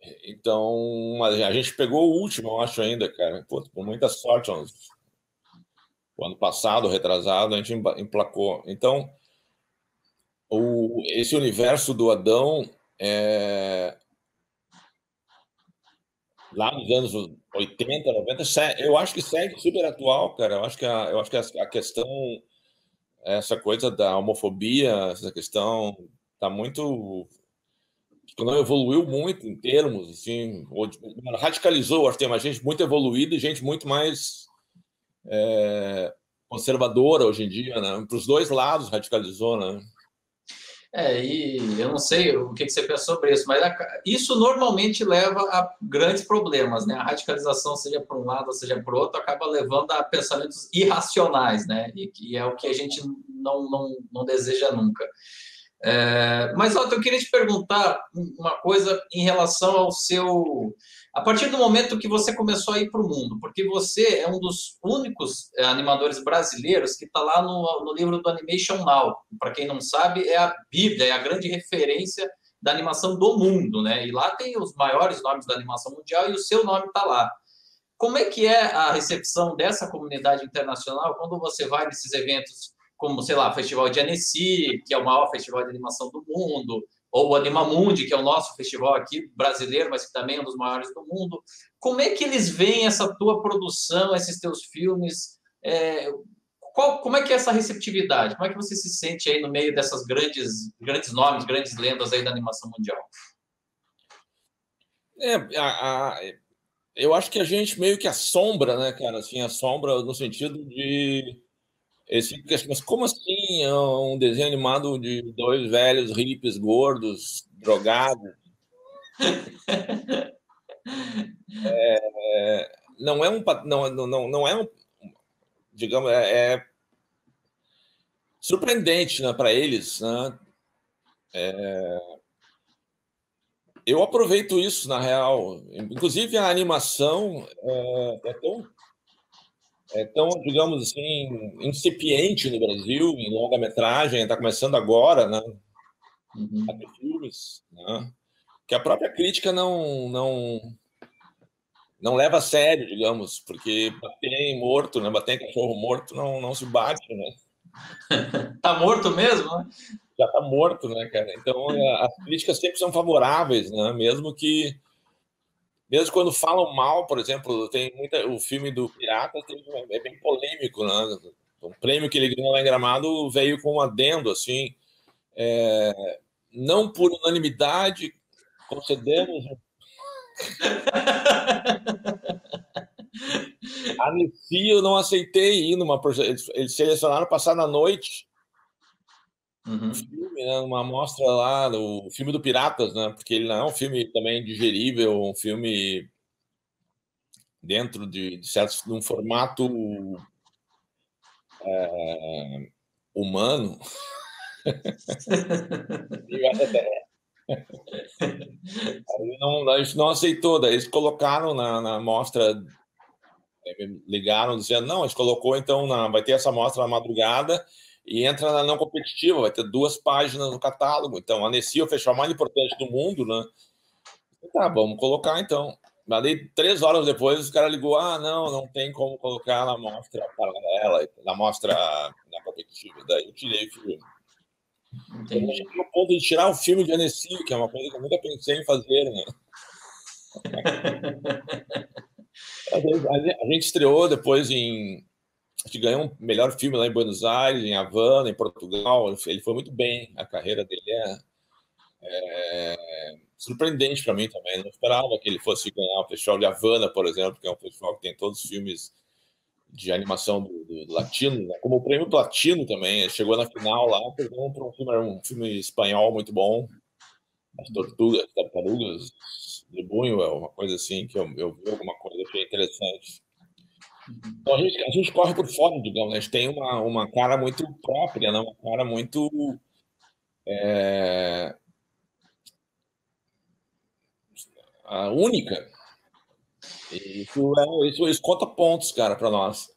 Acabou. a gente pegou o último, eu acho ainda, cara. Pô, com muita sorte, o ano passado, retrasado, a gente emplacou. Então, esse universo do Adão, é, lá nos anos 80, 90, eu acho que segue super atual, cara. Eu acho que a questão, essa coisa da homofobia, essa questão tá muito, tipo, não evoluiu muito em termos, assim, radicalizou, acho que tem uma gente muito evoluída e gente muito mais conservadora hoje em dia, né? Para os dois lados radicalizou, né? E eu não sei o que você pensa sobre isso, mas isso normalmente leva a grandes problemas, né? A radicalização, seja por um lado, seja por outro, acaba levando a pensamentos irracionais, né? E que é o que a gente não deseja nunca. Mas, Otto, eu queria te perguntar uma coisa em relação ao seu. A partir do momento que você começou a ir para o mundo, porque você é um dos únicos animadores brasileiros que está lá no livro do Animation Now. Para quem não sabe, é a Bíblia, é a grande referência da animação do mundo, né? E lá tem os maiores nomes da animação mundial e o seu nome está lá. Como é que é a recepção dessa comunidade internacional quando você vai nesses eventos como, sei lá, Festival de Annecy, que é o maior festival de animação do mundo, ou o Animamundi, que é o nosso festival aqui brasileiro, mas que também é um dos maiores do mundo. Como é que eles veem essa tua produção, esses teus filmes? Como é que é essa receptividade? Como é que você se sente aí no meio dessas grandes nomes, grandes lendas aí da animação mundial? É, eu acho que a gente meio que assombra, né, cara? Assim, assombra no sentido de mas como assim é um desenho animado de dois velhos hippies gordos, drogados? Não é um, digamos, surpreendente, né, para eles, né? Eu aproveito isso, na real. Inclusive, a animação é tão, digamos assim, incipiente no Brasil, em longa-metragem, está começando agora, né, a ter filmes, né, que a própria crítica não leva a sério, digamos, porque bater em morto, né, bater em cachorro morto não se bate, né? Tá morto mesmo, né? Já está morto, né, cara? Então, as críticas sempre são favoráveis, né? Mesmo quando falam mal, por exemplo, o filme do Pirata é bem polêmico, né? O prêmio que ele ganhou lá em Gramado veio com um adendo, assim, não por unanimidade concedemos. A Anessia eu não aceitei ir eles selecionaram passar na noite o filme, né, numa mostra lá, o filme do Piratas, né? Porque ele não é um filme também digerível, um filme dentro de um formato humano. A gente não aceitou, daí eles colocaram na mostra, ligaram dizendo, não, a gente colocou, então vai ter essa mostra na madrugada e entra na não competitiva, vai ter 2 páginas no catálogo. Então, a Anessia, o festival mais importante do mundo, né? Tá, vamos colocar então. Mas daí, 3 horas depois, os caras ligou, não tem como colocar na mostra paralela, na mostra na competitiva. Daí eu tirei o filme. Eu não Entendi. cheguei ao ponto de tirar o filme de Anessia, que é uma coisa que eu nunca pensei em fazer, né? A gente estreou depois a gente ganhou um melhor filme lá em Buenos Aires, em Havana, em Portugal. Ele foi muito bem. A carreira dele é surpreendente para mim também. Não esperava que ele fosse ganhar o Festival de Havana, por exemplo, que é um festival que tem todos os filmes de animação do latino, né? Como o prêmio Platino também. Ele chegou na final lá, perdeu para um filme espanhol muito bom, As Tartarugas de Buñuel, uma coisa assim, que eu vi alguma coisa, achei interessante. Então, a gente corre por fora, digamos, né? A gente tem uma cara muito própria, né? Uma cara muito única. E isso conta pontos, cara, para nós.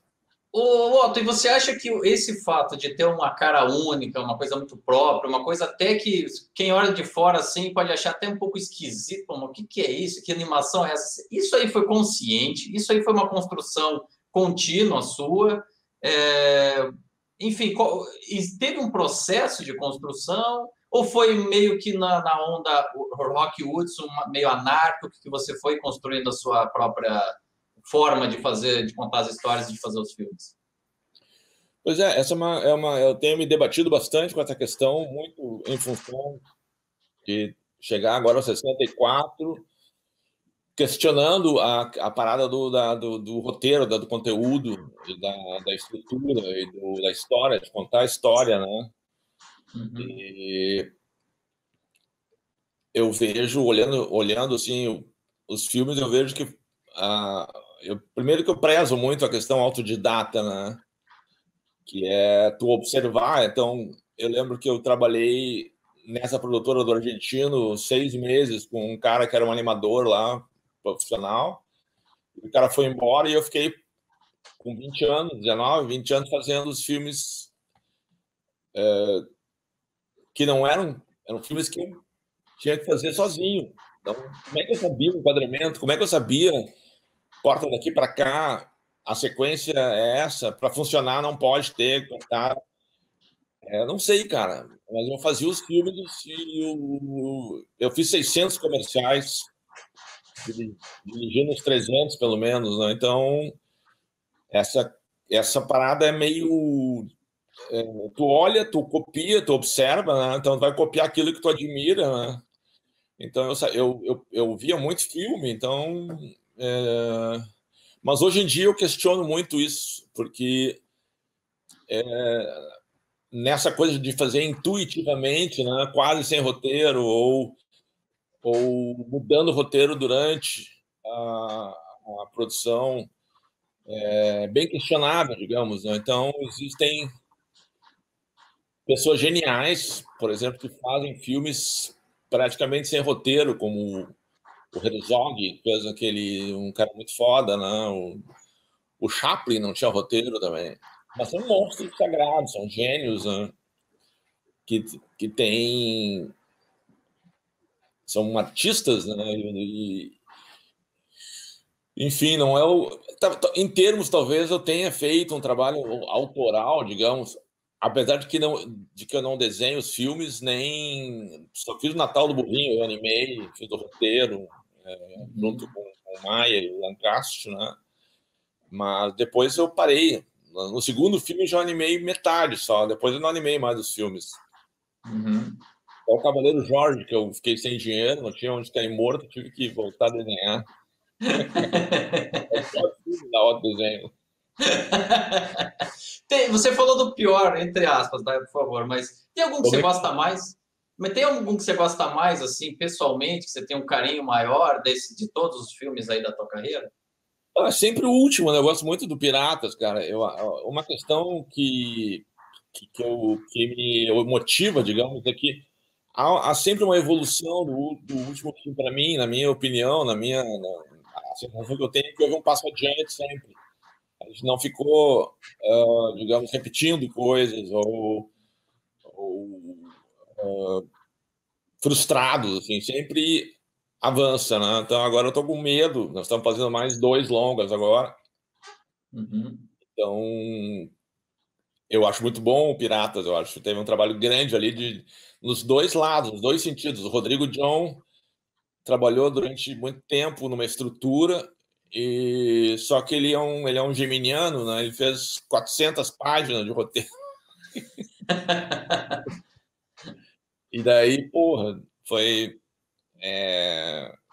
Ô, Otto, e você acha que esse fato de ter uma cara única, uma coisa muito própria, uma coisa até que quem olha de fora assim pode achar até um pouco esquisito, como, o que que é isso? Que animação é essa? Isso aí foi consciente? Isso aí foi uma construção contínua sua? É, enfim, e teve um processo de construção? Ou foi meio que na onda Rock Woods, meio anárquico, que você foi construindo a sua própria forma de fazer, de contar as histórias e de fazer os filmes? Pois é, essa eu tenho me debatido bastante com essa questão, muito em função de chegar agora aos 64, questionando a parada do roteiro, do conteúdo, e da estrutura e da história, de contar a história, né? Uhum. E eu vejo, olhando assim, os filmes, eu vejo que primeiro que eu prezo muito a questão autodidata, né? Que é tu observar. Então, eu lembro que eu trabalhei nessa produtora do argentino 6 meses com um cara que era um animador lá, profissional. O cara foi embora e eu fiquei com 20 anos, 19, 20 anos fazendo os filmes que não eram filmes que eu tinha que fazer sozinho. Então, como é que eu sabia o enquadramento? Como é que eu sabia corta daqui para cá? A sequência é essa, para funcionar não pode ter cortar. Não sei, cara, mas eu fazia os filmes e eu fiz 600 comerciais, dirigindo uns 300 pelo menos, né? Então, essa parada é meio. Tu olha, tu copia, tu observa, né? Então, tu vai copiar aquilo que tu admira, né? Então, eu via muito filme, então. é, Mas hoje em dia eu questiono muito isso, porque nessa coisa de fazer intuitivamente, né? Quase sem roteiro, ou mudando o roteiro durante a produção, é bem questionável, digamos, né? Então, existem pessoas geniais, por exemplo, que fazem filmes praticamente sem roteiro, como o Herzog, que fez um cara muito foda, né? O Chaplin não tinha roteiro também. Mas são monstros sagrados, são gênios, né? Que tem... São artistas, né? Enfim, não é o... Em termos, talvez eu tenha feito um trabalho autoral, digamos, apesar de que eu não desenho os filmes, nem... Só fiz o Natal do Burrinho, eu animei, fiz o roteiro, junto com o Maia e o Lancastro, né? Mas depois eu parei. No segundo filme eu já animei metade só, depois eu não animei mais os filmes. É o Cavaleiro Jorge, que eu fiquei sem dinheiro, não tinha onde cair morto, tive que voltar a desenhar. É o pior filme da hora do desenho. Você falou do pior, entre aspas, tá, por favor, mas tem algum que você gosta mais? Mas tem algum que você gosta mais, assim, pessoalmente, que você tem um carinho maior de todos os filmes aí da tua carreira? É sempre o último, né? Eu gosto muito do Piratas, cara. Uma questão que me motiva, digamos, é que há sempre uma evolução do último filme para mim, na minha opinião, a sensação que eu tenho é que houve um passo adiante sempre. A gente não ficou, digamos, repetindo coisas ou frustrados, assim, sempre avança, né? Então agora eu tô com medo. Nós estamos fazendo mais 2 longas agora. Então eu acho muito bom o Piratas. Eu acho que teve um trabalho grande ali nos dois lados, nos dois sentidos. O Rodrigo John trabalhou durante muito tempo numa estrutura e só que ele é um geminiano, né? Ele fez 400 páginas de roteiro. E daí, porra,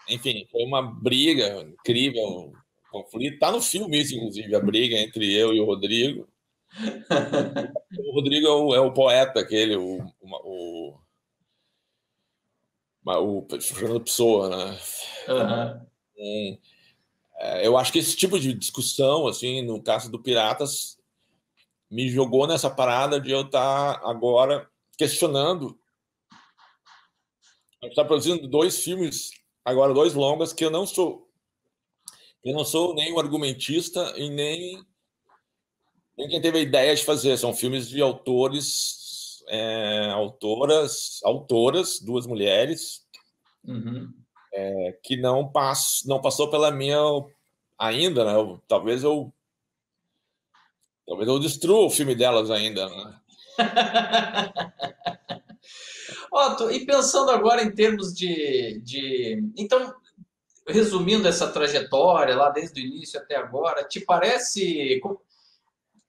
enfim, foi uma briga incrível, conflito. Tá no filme isso, inclusive, a briga entre eu e o Rodrigo. O Rodrigo é o poeta, aquele, o Fernando Pessoa, né? Eu acho que esse tipo de discussão, assim, no caso do Piratas, me jogou nessa parada de eu estar agora questionando. A gente está produzindo 2 filmes, agora 2 longas, que eu não sou nem um argumentista e nem quem teve a ideia de fazer. São filmes de autoras, 2 mulheres, que não passou pela minha ainda, né? Talvez eu destrua o filme delas ainda, né? Otto, e pensando agora em termos Então, resumindo essa trajetória lá desde o início até agora, te parece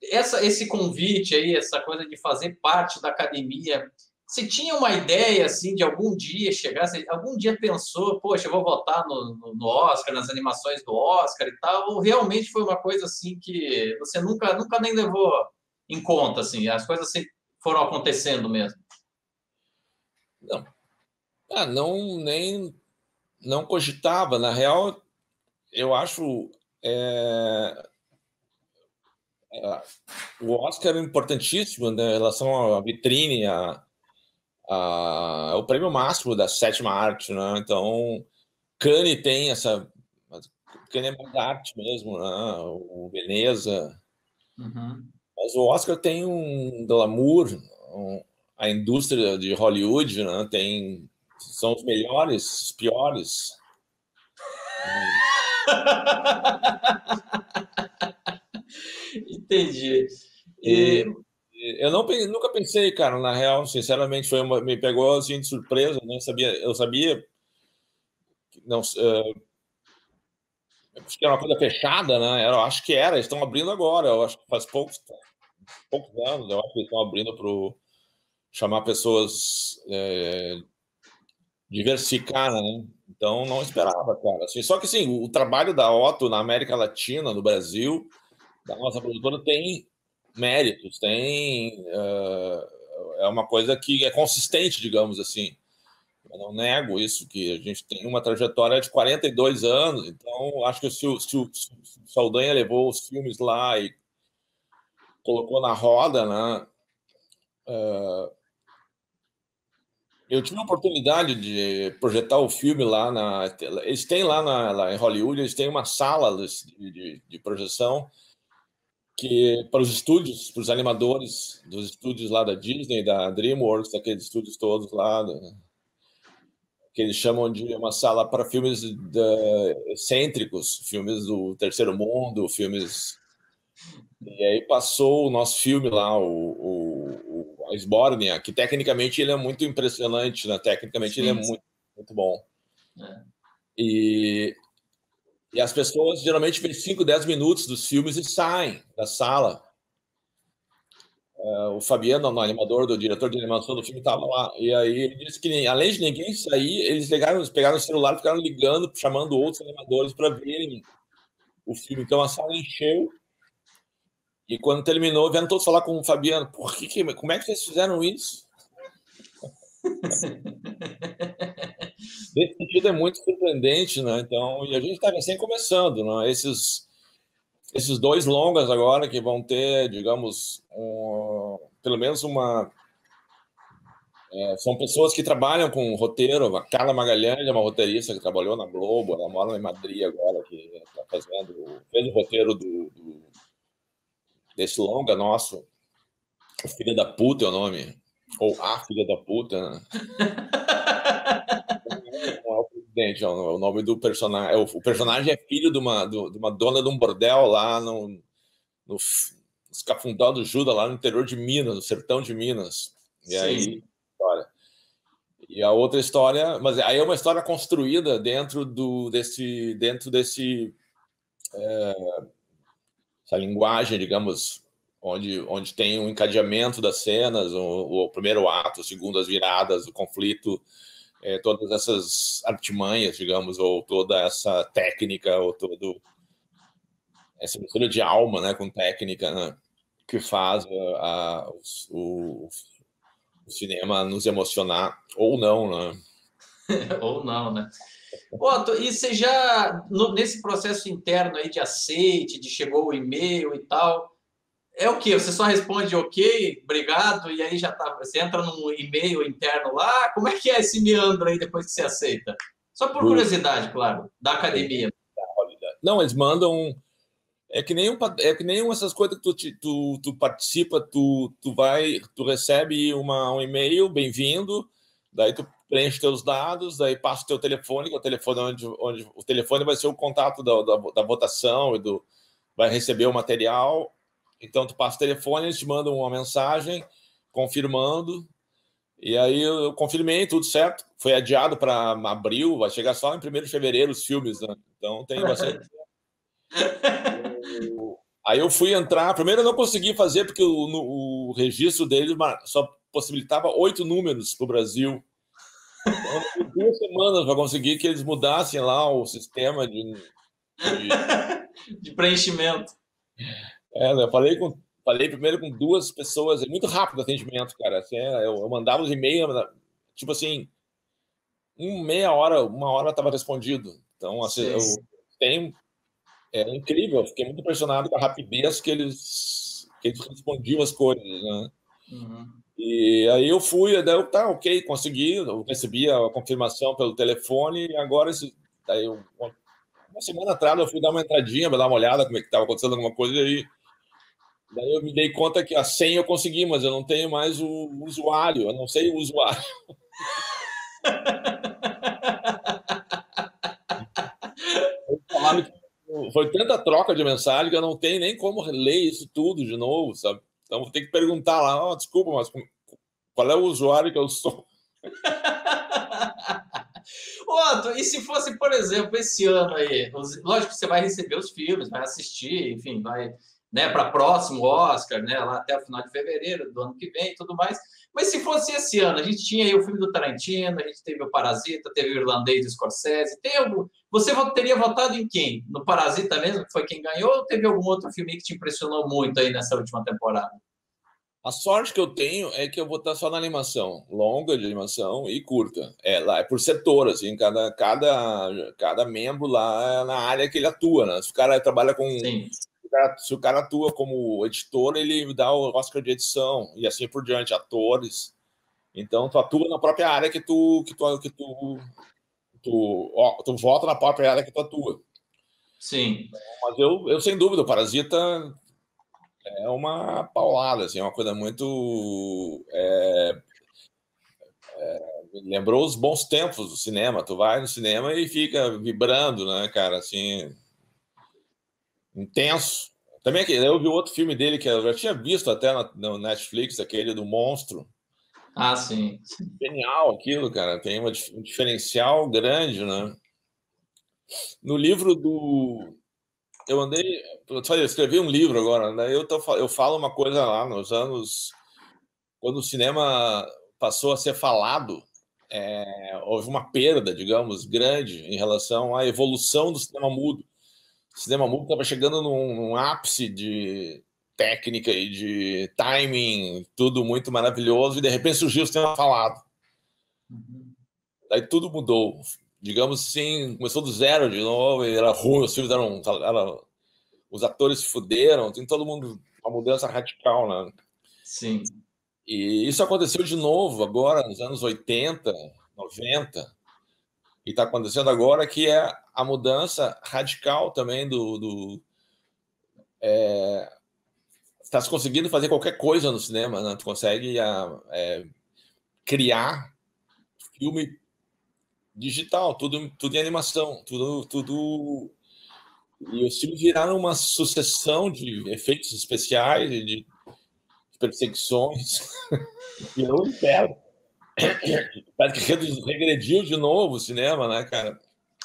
esse convite aí, essa coisa de fazer parte da academia, você tinha uma ideia assim de algum dia chegar, você algum dia pensou, poxa, eu vou votar no Oscar, nas animações do Oscar e tal, ou realmente foi uma coisa assim que você nunca nem levou em conta, assim, as coisas assim foram acontecendo mesmo? Não, não cogitava. Na real, eu acho o Oscar é importantíssimo, né, em relação à vitrine, o prêmio máximo da sétima arte, né? Então, Cannes tem essa... Cannes é mais arte mesmo, né? O Veneza. Mas o Oscar tem um glamour, a indústria de Hollywood, né? São os melhores, os piores. Entendi. Eu nunca pensei, cara, na real, sinceramente, me pegou assim de surpresa, eu sabia que não, acho que era uma coisa fechada, né? Eu acho que eles estão abrindo agora, eu acho que faz poucos anos, eu acho que eles estão abrindo para chamar pessoas, diversificar, né? Então não esperava, cara. Assim, só que sim, o trabalho da Otto na América Latina, no Brasil, da nossa produtora tem méritos, é uma coisa que é consistente, digamos assim. Eu não nego isso, que a gente tem uma trajetória de 42 anos, então acho que se o Saldanha levou os filmes lá e colocou na roda, né? Eu tive a oportunidade de projetar o filme lá eles têm lá em Hollywood, eles têm uma sala de projeção que para os estúdios, para os animadores dos estúdios lá da Disney, da DreamWorks, daqueles estúdios todos lá, que eles chamam de uma sala para filmes excêntricos, filmes do terceiro mundo, filmes. E aí passou o nosso filme lá, o Esbórnia, que tecnicamente ele é muito impressionante, né? Tecnicamente ele é muito, muito bom. E as pessoas geralmente veem 5, 10 minutos dos filmes e saem da sala. O Fabiano, o animador, do diretor de animação do filme, estava lá. E aí ele disse que, além de ninguém sair, eles pegaram o celular e ficaram ligando, chamando outros animadores para verem o filme. Então a sala encheu. E quando terminou, vieram todos falar com o Fabiano: como é que vocês fizeram isso? Nesse sentido é muito surpreendente, né? Então, e a gente está recém começando, né? Esses 2 longas agora que vão ter, digamos, pelo menos uma... são pessoas que trabalham com roteiro. A Carla Magalhães é uma roteirista que trabalhou na Globo, ela mora em Madrid agora, que fez o roteiro desse longa nosso. O Filho da Puta é o nome. Ou A Filha da Puta, né? Não é o presidente, é o nome do personagem. O personagem é filho de uma dona de um bordel lá no Cafundó do Judas, lá no interior de Minas, no sertão de Minas. E aí, história. E a outra história, mas aí é uma história construída dentro desse essa linguagem, digamos, onde tem um encadeamento das cenas, o primeiro ato, o segundo, as viradas, o conflito, todas essas artimanhas, digamos, ou toda essa técnica, ou todo essa mistura de alma, né, com técnica, né, que faz o cinema nos emocionar, ou não, né? Ou não, né? Otto, e você já, nesse processo interno aí de aceite, de chegou o e-mail e tal, é o quê? Você só responde ok, obrigado, e aí já tá, você entra num e-mail interno lá, como é que é esse meandro aí depois que você aceita? Só por curiosidade, claro, da academia. Não, eles mandam... É que nem essas coisas que tu participa, tu recebe um e-mail, bem-vindo, daí tu preenche teus dados, daí passa o teu telefone, que é o telefone onde o telefone vai ser o contato da votação e vai receber o material. Então tu passa o telefone, eles te mandam uma mensagem confirmando, e aí eu confirmei, tudo certo. Foi adiado para abril, vai chegar só em 1º de fevereiro os filmes, né? Então tem bastante. Aí eu fui entrar. Primeiro eu não consegui fazer, porque o registro deles só possibilitava 8 números para o Brasil. Então, 2 semanas para conseguir que eles mudassem lá o sistema de preenchimento. Eu falei primeiro com 2 pessoas. É muito rápido o atendimento, cara. Assim, eu mandava os e-mails, tipo assim, meia hora, 1 hora estava respondido. Então, assim, é incrível, eu fiquei muito impressionado com a rapidez que eles respondiam as coisas, né? Uhum. E aí eu fui, daí tá, ok, consegui, eu recebi a confirmação pelo telefone, e agora, daí uma semana atrás, eu fui dar uma entradinha para dar uma olhada como é que estava acontecendo alguma coisa, e daí eu me dei conta que a senha eu consegui, mas eu não tenho mais o usuário, eu não sei o usuário. Falaram que foi tanta troca de mensagem que eu não tenho nem como ler isso tudo de novo, sabe? Então vou ter que perguntar lá: desculpa, mas qual é o usuário que eu sou? Otto, e se fosse, por exemplo, esse ano aí, lógico que você vai receber os filmes, vai assistir, enfim, vai, né, para próximo Oscar, né, lá até o final de fevereiro do ano que vem e tudo mais. Mas se fosse esse ano, a gente tinha aí o filme do Tarantino, a gente teve o Parasita, teve o Irlandês do Scorsese, você teria votado em quem? No Parasita mesmo, que foi quem ganhou, ou teve algum outro filme que te impressionou muito aí nessa última temporada? A sorte que eu tenho é que eu vou estar só na animação, longa de animação e curta. Lá é por setor, assim, cada membro lá é na área que ele atua, né? Se o cara trabalha com Se o cara atua como editor, ele dá o Oscar de edição e assim por diante, atores. Então, tu atua na própria área tu vota na própria área que tu atua. Sim. Mas eu sem dúvida, o Parasita é uma paulada, assim, é uma coisa muito. Lembrou os bons tempos do cinema. Tu vai no cinema e fica vibrando, né, cara? Assim, intenso. Também eu vi outro filme dele que eu já tinha visto até no Netflix, aquele do Monstro. Ah, sim. Genial aquilo, cara. Tem um diferencial grande, né? No livro do. Eu andei. Eu escrevi um livro agora, né? Eu falo uma coisa lá nos anos. Quando o cinema passou a ser falado, houve uma perda, digamos, grande em relação à evolução do cinema mudo. O cinema mudo estava chegando num ápice de técnica e de timing, tudo muito maravilhoso, e de repente surgiu o cinema falado. Daí tudo mudou. Digamos assim, começou do zero de novo, e era ruim, os filmes os atores se fuderam, tem todo mundo uma mudança radical, né? Sim. E isso aconteceu de novo agora, nos anos 80, 90, e está acontecendo agora, que é a mudança radical também está se conseguindo fazer qualquer coisa no cinema, né? Tu consegue criar filme digital, tudo em animação, tudo. E os filmes viraram uma sucessão de efeitos especiais e de perseguições. Virou um inferno. Parece que regrediu de novo o cinema, né, cara?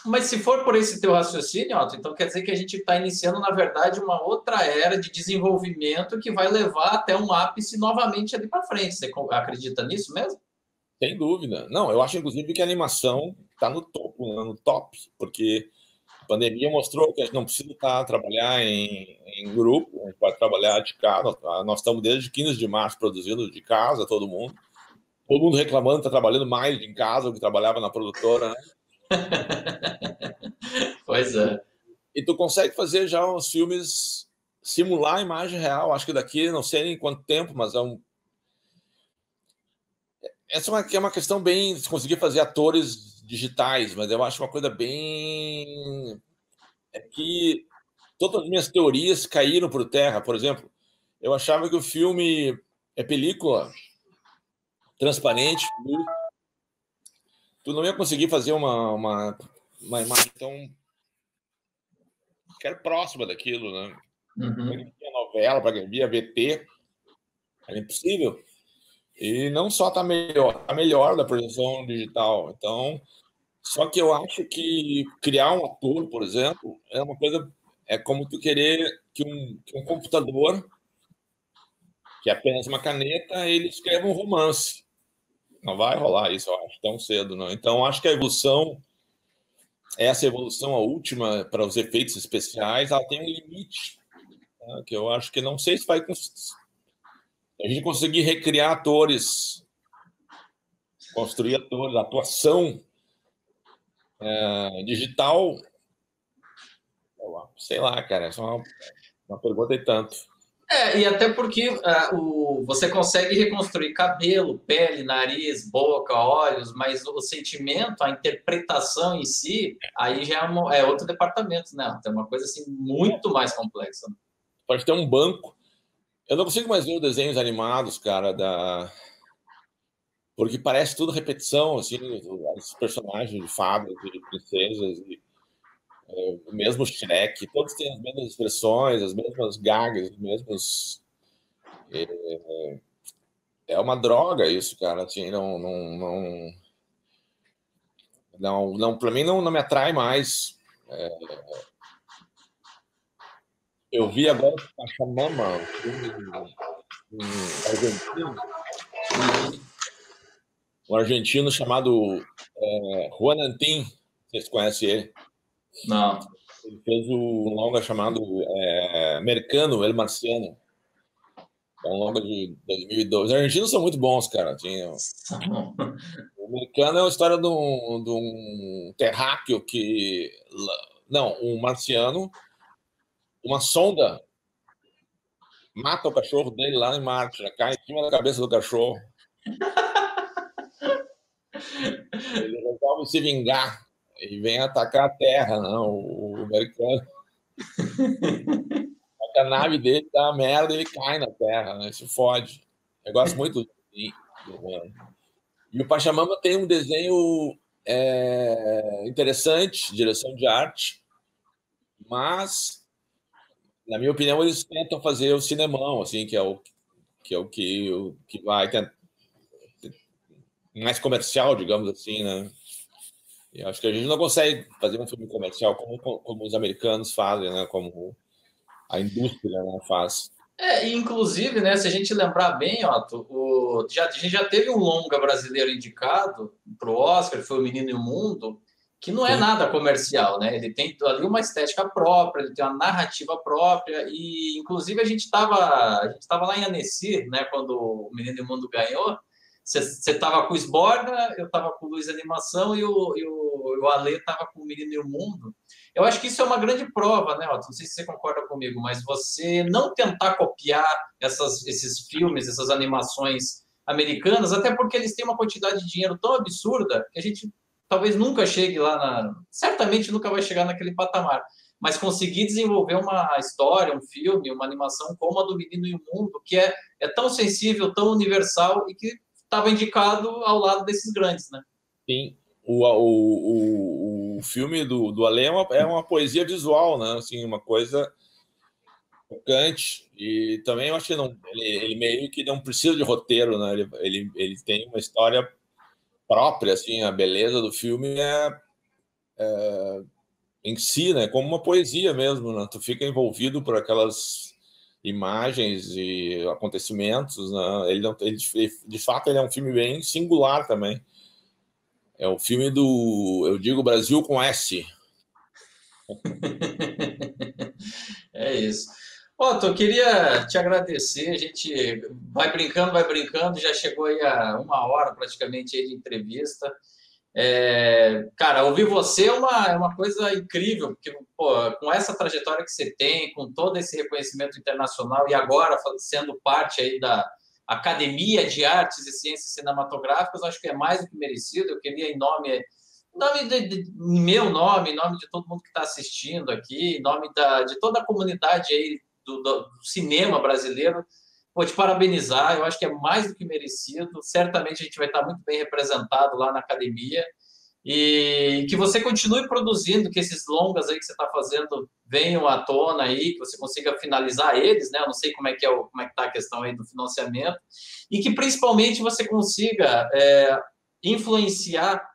Mas se for por esse teu raciocínio, Otto, então quer dizer que a gente está iniciando, na verdade, uma outra era de desenvolvimento que vai levar até um ápice novamente ali para frente. Você acredita nisso mesmo? Sem dúvida. Não, eu acho, inclusive, que a animação está no topo, né, no top, porque a pandemia mostrou que a gente não precisa trabalhar em grupo, a gente pode trabalhar de casa. Nós estamos desde 15 de março produzindo de casa, todo mundo. Todo mundo reclamando que está trabalhando mais em casa do que trabalhava na produtora, né? Pois é. E tu consegue fazer já uns filmes, simular a imagem real. Acho que daqui, não sei nem quanto tempo, mas essa é uma questão bem. Se conseguir fazer atores digitais, mas eu acho uma coisa bem. É que todas as minhas teorias caíram por terra. Por exemplo, eu achava que o filme é película transparente, tu não ia conseguir fazer uma imagem tão próxima daquilo, né? Uhum. Via novela, para via VT, é impossível. E não só tá melhor da projeção digital. Então, só que eu acho que criar um ator, por exemplo, é uma coisa. É como tu querer que um computador, que é apenas uma caneta, ele escreva um romance. Não vai rolar isso, eu acho, tão cedo, não. Então, acho que essa evolução, a última, para os efeitos especiais, ela tem um limite, né, que eu acho que não sei se vai. A gente conseguir recriar atores, construir atores, atuação digital, sei lá, cara, essa é uma pergunta e tanto. E até porque você consegue reconstruir cabelo, pele, nariz, boca, olhos, mas o sentimento, a interpretação em si, aí já é outro departamento, né? Tem uma coisa assim muito mais complexa. Pode ter um banco. Eu não consigo mais ver os desenhos animados, cara, porque parece tudo repetição, assim, os personagens de fadas e princesas, o mesmo Shrek, todos têm as mesmas expressões, as mesmas gags, os mesmos. É uma droga isso, cara. Assim, não, para mim não me atrai mais. Eu vi agora a Chamama, um filme argentino, um argentino chamado Juan Antin, vocês conhecem ele? Não. Ele fez um longa chamado Mercano, El Marciano. É um longa de 2012. Os argentinos são muito bons, cara. O Mercano é uma história de um terráqueo que. Não, um marciano, uma sonda mata o cachorro dele lá em Marte, já cai em cima da cabeça do cachorro. Ele resolve se vingar e vem atacar a Terra, não, o americano. A nave dele dá uma merda e ele cai na Terra, né? Se fode. Eu gosto muito do desenho. E o Pachamama tem um desenho interessante, direção de arte, mas, na minha opinião, eles tentam fazer o cinemão, assim, que vai mais comercial, digamos assim, né? E acho que a gente não consegue fazer um filme comercial como os americanos fazem, né? Como a indústria, né, faz. E inclusive, né, se a gente lembrar bem, ó, a gente já teve um longa brasileiro indicado para o Oscar, foi O Menino e o Mundo, que não é Sim, nada comercial, né? Ele tem ali uma estética própria, ele tem uma narrativa própria, e inclusive a gente tava lá em Annecy, né, quando O Menino e o Mundo ganhou. Você estava com o Sborga, eu estava com o Luiz Animação e o Ale estava com O Menino e o Mundo. Eu acho que isso é uma grande prova, né, Otto? Não sei se você concorda comigo, mas você não tentar copiar esses filmes, essas animações americanas, até porque eles têm uma quantidade de dinheiro tão absurda que a gente talvez nunca chegue lá certamente nunca vai chegar naquele patamar. Mas conseguir desenvolver uma história, um filme, uma animação como a do Menino e o Mundo, que é tão sensível, tão universal e que estava indicado ao lado desses grandes, né? sim. O filme do Ale é uma poesia visual, né? Assim, uma coisa tocante. E também eu acho que ele meio que não precisa de roteiro, né? Ele tem uma história própria, assim, a beleza do filme em si, né? Como uma poesia mesmo, né? Tu fica envolvido por aquelas imagens e acontecimentos, né? De fato, ele é um filme bem singular também. É o filme eu digo Brasil com S. É isso. Otto, eu queria te agradecer. A gente vai brincando, já chegou aí a 1 hora praticamente aí de entrevista. Cara, ouvir você é uma coisa incrível, porque pô, com essa trajetória que você tem, com todo esse reconhecimento internacional e agora sendo parte aí da Academia de Artes e Ciências Cinematográficas, acho que é mais do que merecido. Eu queria, em meu nome, em nome de todo mundo que está assistindo aqui, em nome de toda a comunidade aí do cinema brasileiro, vou te parabenizar. Eu acho que é mais do que merecido. Certamente a gente vai estar muito bem representado lá na academia. E que você continue produzindo, que esses longas aí que você está fazendo venham à tona aí, que você consiga finalizar eles, né? Eu não sei como é que está a questão aí do financiamento, e que principalmente você consiga influenciar,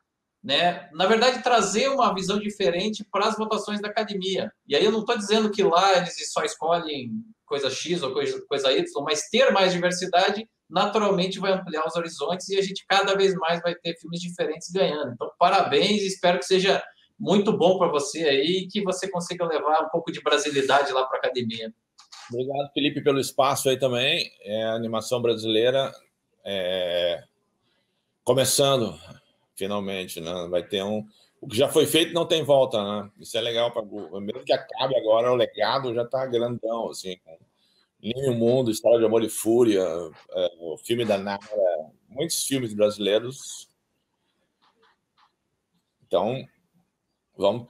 né? Na verdade, trazer uma visão diferente para as votações da academia. E aí eu não estou dizendo que lá eles só escolhem coisa X ou coisa Y, mas ter mais diversidade naturalmente vai ampliar os horizontes e a gente cada vez mais vai ter filmes diferentes ganhando. Então, parabéns, espero que seja muito bom para você aí e que você consiga levar um pouco de brasilidade lá para a academia. Obrigado, Felipe, pelo espaço aí também. A animação brasileira começando, finalmente, né? Vai ter o que já foi feito não tem volta, né? Isso é legal para mesmo que acabe agora, o legado já está grandão, assim. Linho Mundo, História de Amor e Fúria, o filme da Nara, muitos filmes brasileiros. Então,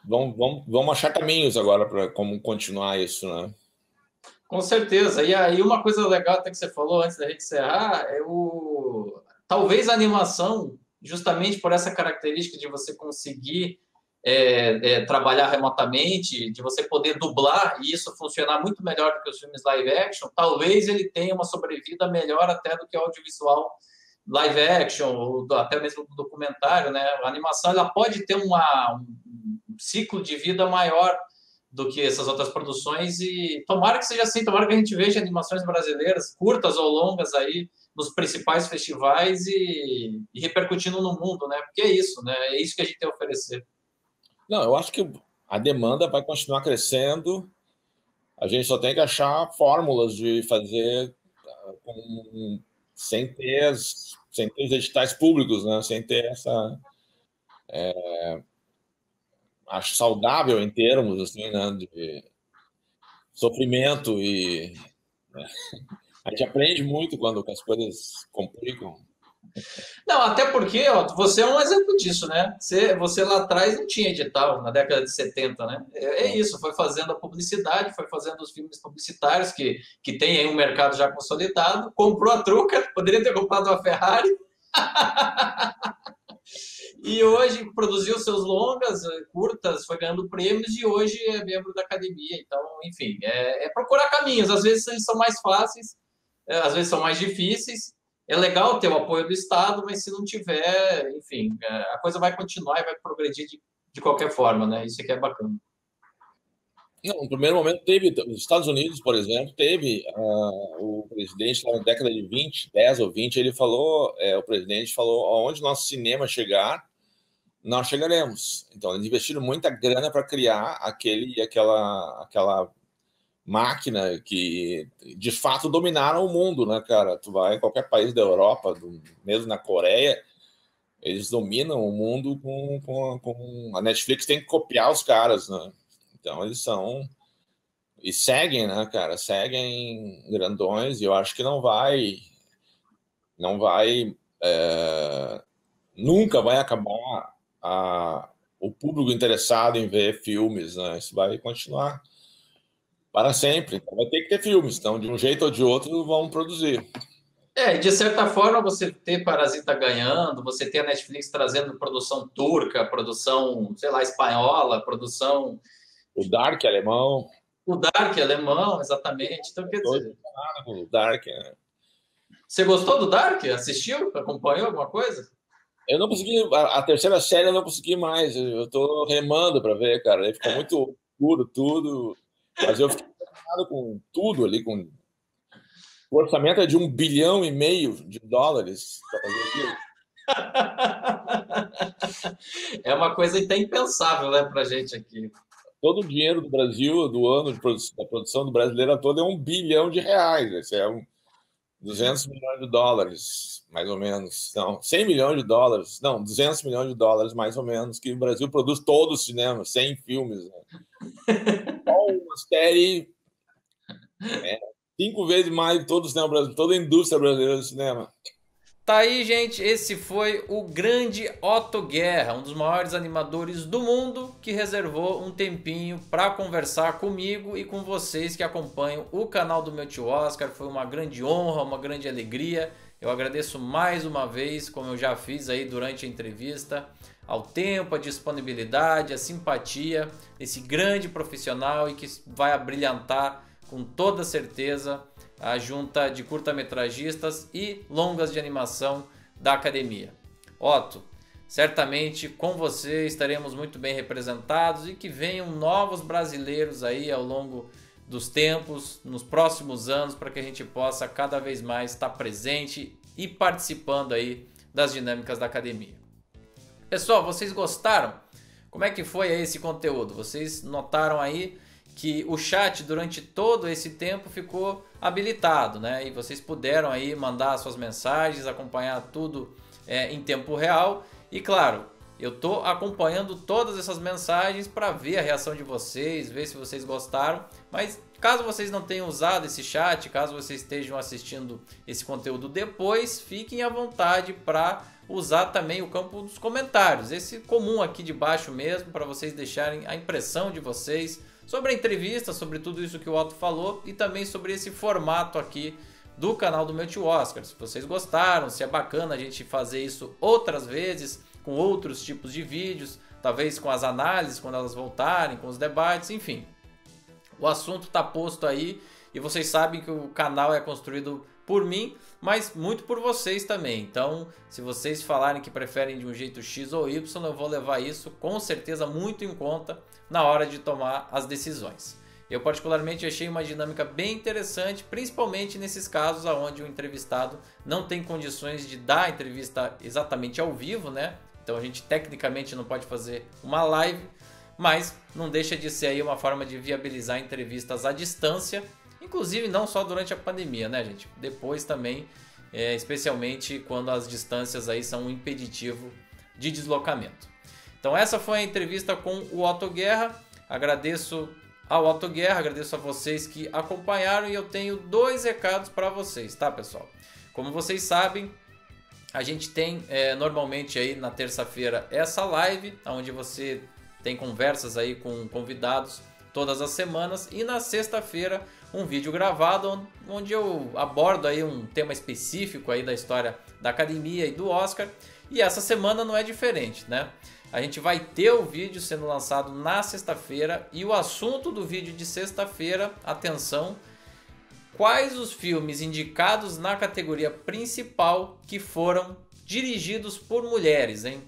vamos achar caminhos agora para como continuar isso, né? Com certeza. E aí, uma coisa legal até que você falou antes da gente encerrar é talvez a animação, justamente por essa característica de você conseguir trabalhar remotamente, de você poder dublar e isso funcionar muito melhor do que os filmes live action, talvez ele tenha uma sobrevida melhor até do que o audiovisual live action, ou até mesmo do documentário, né? A animação ela pode ter um ciclo de vida maior do que essas outras produções e tomara que seja assim, tomara que a gente veja animações brasileiras, curtas ou longas aí, nos principais festivais e repercutindo no mundo, né? Porque é isso, né? É isso que a gente tem a oferecer. Não, eu acho que a demanda vai continuar crescendo. A gente só tem que achar fórmulas de fazer sem ter os editais públicos, né? Sem ter essa acho saudável em termos assim, né? De sofrimento e A gente aprende muito quando as coisas complicam. Não, até porque, ó, você é um exemplo disso, né? Você lá atrás não tinha edital, na década de 70, né? É isso, foi fazendo a publicidade, foi fazendo os filmes publicitários, que tem aí um mercado já consolidado, comprou a truca, poderia ter comprado uma Ferrari, e hoje produziu seus longas, curtas, foi ganhando prêmios, e hoje é membro da academia. Então, enfim, é procurar caminhos. Às vezes eles são mais fáceis, às vezes são mais difíceis. É legal ter o apoio do Estado, mas se não tiver, enfim, a coisa vai continuar e vai progredir de qualquer forma, né? Isso aqui é bacana. Não, no primeiro momento teve, nos Estados Unidos, por exemplo, teve o presidente lá na década de 20, 10 ou 20, ele falou, o presidente falou, aonde nosso cinema chegar, nós chegaremos. Então, eles investiram muita grana para criar aquela máquina que, de fato, dominaram o mundo, né, cara? Tu vai em qualquer país da Europa, mesmo na Coreia, eles dominam o mundo com a Netflix tem que copiar os caras, né? Então, eles são... E seguem, né, cara? Seguem grandões, e eu acho que não vai... nunca vai acabar o público interessado em ver filmes, né? Isso vai continuar para sempre. Então, vai ter que ter filmes. Então, de um jeito ou de outro, vão produzir. De certa forma, você ter Parasita ganhando, você ter a Netflix trazendo produção turca, produção, sei lá, espanhola, produção... O Dark alemão. O Dark alemão, exatamente. Então, quer dizer... O Dark, né? Você gostou do Dark? Assistiu? Acompanhou alguma coisa? Eu não consegui, a terceira série eu não consegui mais. Eu tô remando para ver, cara. Aí ficou muito escuro tudo. Mas eu fiquei impressionado com tudo ali. O orçamento é de $1,5 bilhão para fazer aquilo. É uma coisa até impensável, né, pra gente aqui. Todo o dinheiro do Brasil, do ano da produção do brasileiro toda, é R$1 bilhão. Esse é 200 milhões de dólares, mais ou menos. Não, 100 milhões de dólares. Não, 200 milhões de dólares, mais ou menos, que o Brasil produz todo o cinema, 100 filmes. Né? Só uma série 5 vezes mais de todo o cinema brasileiro, toda a indústria brasileira do cinema. Tá aí, gente, esse foi o grande Otto Guerra, um dos maiores animadores do mundo, que reservou um tempinho para conversar comigo e com vocês que acompanham o canal do meu tio Oscar. Foi uma grande honra, uma grande alegria. Eu agradeço mais uma vez, como eu já fiz aí durante a entrevista, ao tempo, a disponibilidade, a simpatia desse grande profissional e que vai abrilhantar com toda certeza a junta de curta-metragistas e longas de animação da academia. Otto, certamente com você estaremos muito bem representados e que venham novos brasileiros aí ao longo dos tempos, nos próximos anos, para que a gente possa cada vez mais estar presente e participando aí das dinâmicas da academia. Pessoal, vocês gostaram? Como é que foi aí esse conteúdo? Vocês notaram aí que o chat durante todo esse tempo ficou habilitado, né? E vocês puderam aí mandar suas mensagens, acompanhar tudo em tempo real. E claro, eu tô acompanhando todas essas mensagens para ver a reação de vocês, ver se vocês gostaram. Mas caso vocês não tenham usado esse chat, caso vocês estejam assistindo esse conteúdo depois, fiquem à vontade para usar também o campo dos comentários. Esse comum aqui de baixo mesmo, para vocês deixarem a impressão de vocês sobre a entrevista, sobre tudo isso que o Otto falou e também sobre esse formato aqui do canal do meu tio Oscar. Se vocês gostaram, se é bacana a gente fazer isso outras vezes, com outros tipos de vídeos, talvez com as análises quando elas voltarem, com os debates, enfim. O assunto está posto aí e vocês sabem que o canal é construído por mim, mas muito por vocês também. Então, se vocês falarem que preferem de um jeito X ou Y, eu vou levar isso com certeza muito em conta na hora de tomar as decisões. Eu particularmente achei uma dinâmica bem interessante, principalmente nesses casos onde o entrevistado não tem condições de dar a entrevista exatamente ao vivo, né? Então a gente tecnicamente não pode fazer uma live, mas não deixa de ser aí uma forma de viabilizar entrevistas à distância, inclusive não só durante a pandemia, né, gente? Depois também, especialmente quando as distâncias aí são um impeditivo de deslocamento. Então essa foi a entrevista com o Otto Guerra. Agradeço ao Autoguerra, agradeço a vocês que acompanharam e eu tenho 2 recados para vocês, tá, pessoal? Como vocês sabem, a gente tem normalmente aí na terça-feira essa live, onde você tem conversas aí com convidados todas as semanas, e na sexta-feira um vídeo gravado onde eu abordo aí um tema específico aí da história da academia e do Oscar. E essa semana não é diferente, né? A gente vai ter o vídeo sendo lançado na sexta-feira e o assunto do vídeo de sexta-feira, atenção, quais os filmes indicados na categoria principal que foram dirigidos por mulheres, hein?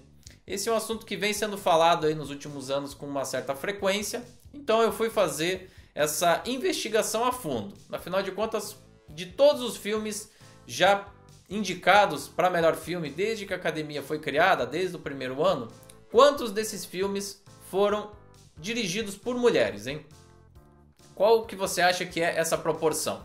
Esse é um assunto que vem sendo falado aí nos últimos anos com uma certa frequência, então eu fui fazer essa investigação a fundo. Afinal de contas, de todos os filmes já indicados para melhor filme desde que a academia foi criada, desde o primeiro ano, quantos desses filmes foram dirigidos por mulheres, hein? Qual que você acha que é essa proporção?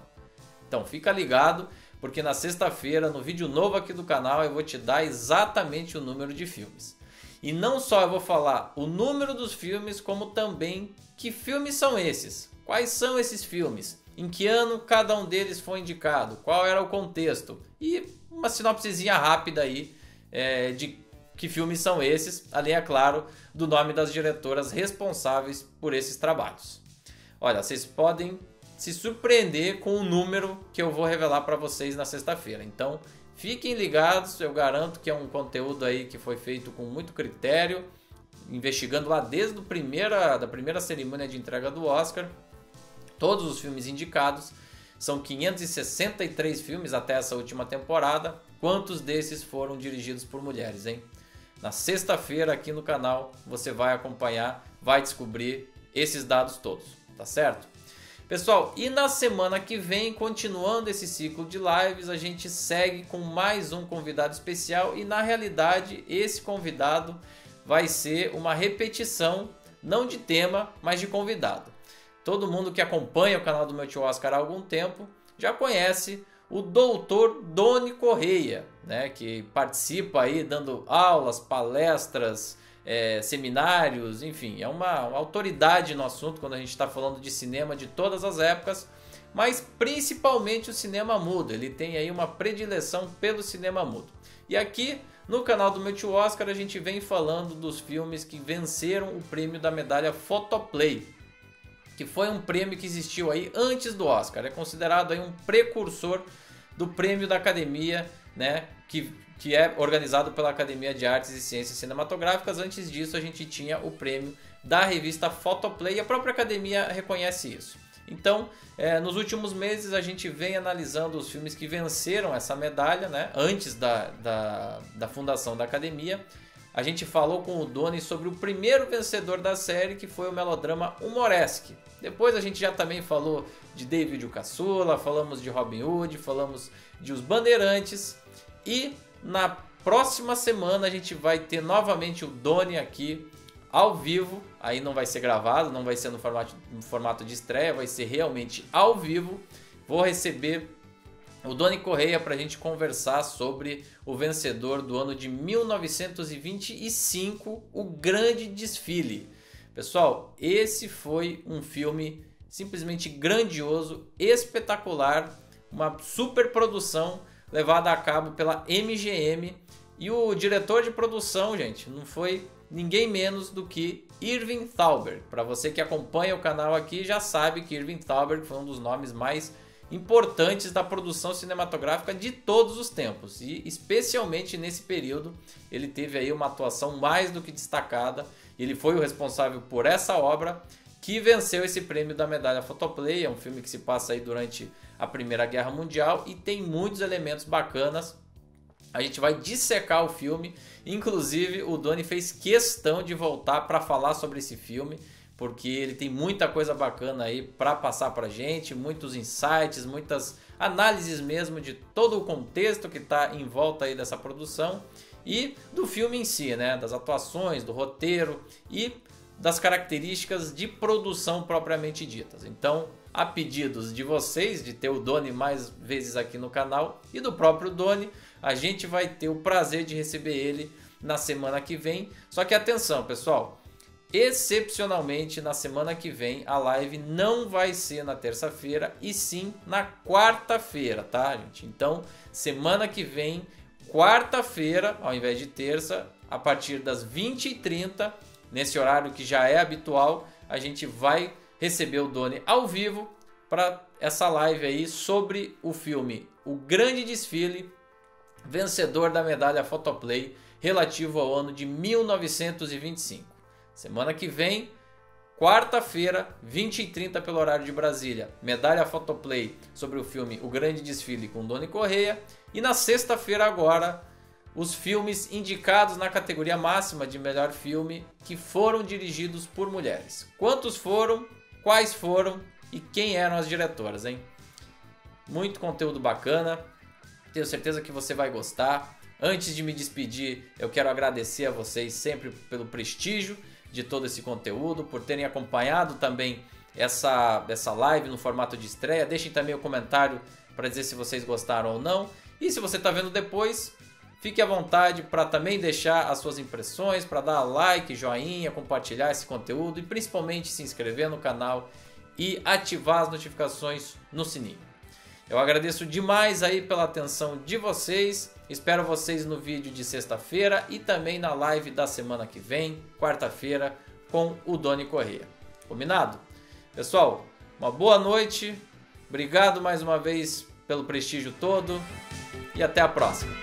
Então fica ligado, porque na sexta-feira, no vídeo novo aqui do canal, eu vou te dar exatamente o número de filmes. E não só eu vou falar o número dos filmes, como também que filmes são esses. Quais são esses filmes? Em que ano cada um deles foi indicado? Qual era o contexto? E uma sinopsezinha rápida aí de que filmes são esses, além, é claro, do nome das diretoras responsáveis por esses trabalhos. Olha, vocês podem se surpreender com o número que eu vou revelar para vocês na sexta-feira. Então, fiquem ligados, eu garanto que é um conteúdo aí que foi feito com muito critério, investigando lá desde da primeira cerimônia de entrega do Oscar. Todos os filmes indicados, são 563 filmes até essa última temporada. Quantos desses foram dirigidos por mulheres, hein? Na sexta-feira aqui no canal você vai acompanhar, vai descobrir esses dados todos, tá certo? Pessoal, e na semana que vem, continuando esse ciclo de lives, a gente segue com mais um convidado especial e na realidade esse convidado vai ser uma repetição, não de tema, mas de convidado. Todo mundo que acompanha o canal do Meu Tio Oscar há algum tempo já conhece o Dr. Doni Correia, né, que participa aí dando aulas, palestras, seminários, enfim, é uma autoridade no assunto quando a gente está falando de cinema de todas as épocas, mas principalmente o cinema mudo. Ele tem aí uma predileção pelo cinema mudo. E aqui no canal do Meu Tio Oscar a gente vem falando dos filmes que venceram o prêmio da medalha Photoplay, que foi um prêmio que existiu aí antes do Oscar. É considerado aí um precursor do prêmio da Academia, né, que é organizado pela Academia de Artes e Ciências Cinematográficas. Antes disso a gente tinha o prêmio da revista Photoplay e a própria Academia reconhece isso. Então, nos últimos meses a gente vem analisando os filmes que venceram essa medalha, né, antes da fundação da Academia. A gente falou com o Doni sobre o primeiro vencedor da série, que foi o melodrama Humoresque. Depois a gente já também falou de David o Caçula, falamos de Robin Hood, falamos de Os Bandeirantes. E na próxima semana a gente vai ter novamente o Doni aqui ao vivo. Aí não vai ser gravado, não vai ser no formato de estreia, vai ser realmente ao vivo. Vou receber o Doni Correia para a gente conversar sobre o vencedor do ano de 1925, O Grande Desfile. Pessoal, esse foi um filme simplesmente grandioso, espetacular, uma super produção levada a cabo pela MGM. E o diretor de produção, gente, não foi ninguém menos do que Irving Thalberg. Para você que acompanha o canal aqui já sabe que Irving Thalberg foi um dos nomes mais importantes da produção cinematográfica de todos os tempos, e especialmente nesse período ele teve aí uma atuação mais do que destacada. Ele foi o responsável por essa obra que venceu esse prêmio da medalha Photoplay. É um filme que se passa aí durante a Primeira Guerra Mundial e tem muitos elementos bacanas. A gente vai dissecar o filme, inclusive o Doni fez questão de voltar para falar sobre esse filme, porque ele tem muita coisa bacana aí para passar pra gente, muitos insights, muitas análises mesmo de todo o contexto que está em volta aí dessa produção e do filme em si, né, das atuações, do roteiro e das características de produção propriamente ditas. Então, a pedidos de vocês, de ter o Doni mais vezes aqui no canal e do próprio Doni, a gente vai ter o prazer de receber ele na semana que vem. Só que atenção, pessoal, excepcionalmente na semana que vem a live não vai ser na terça-feira e sim na quarta-feira, tá, gente? Então, semana que vem, quarta-feira, ao invés de terça, a partir das 20h30, nesse horário que já é habitual, a gente vai receber o Doni ao vivo para essa live aí sobre o filme O Grande Desfile, vencedor da medalha Photoplay relativo ao ano de 1925. Semana que vem, quarta-feira, 20h30 pelo horário de Brasília, medalha Photoplay sobre o filme O Grande Desfile com Doni Correia. E na sexta-feira agora, os filmes indicados na categoria máxima de melhor filme que foram dirigidos por mulheres. Quantos foram, quais foram e quem eram as diretoras, hein? Muito conteúdo bacana, tenho certeza que você vai gostar. Antes de me despedir, eu quero agradecer a vocês sempre pelo prestígio de todo esse conteúdo, por terem acompanhado também essa live no formato de estreia. Deixem também o comentário para dizer se vocês gostaram ou não. E se você está vendo depois, fique à vontade para também deixar as suas impressões, para dar like, joinha, compartilhar esse conteúdo e principalmente se inscrever no canal e ativar as notificações no sininho. Eu agradeço demais aí pela atenção de vocês. Espero vocês no vídeo de sexta-feira e também na live da semana que vem, quarta-feira, com o Doni Correia. Combinado? Pessoal, uma boa noite. Obrigado mais uma vez pelo prestígio todo e até a próxima.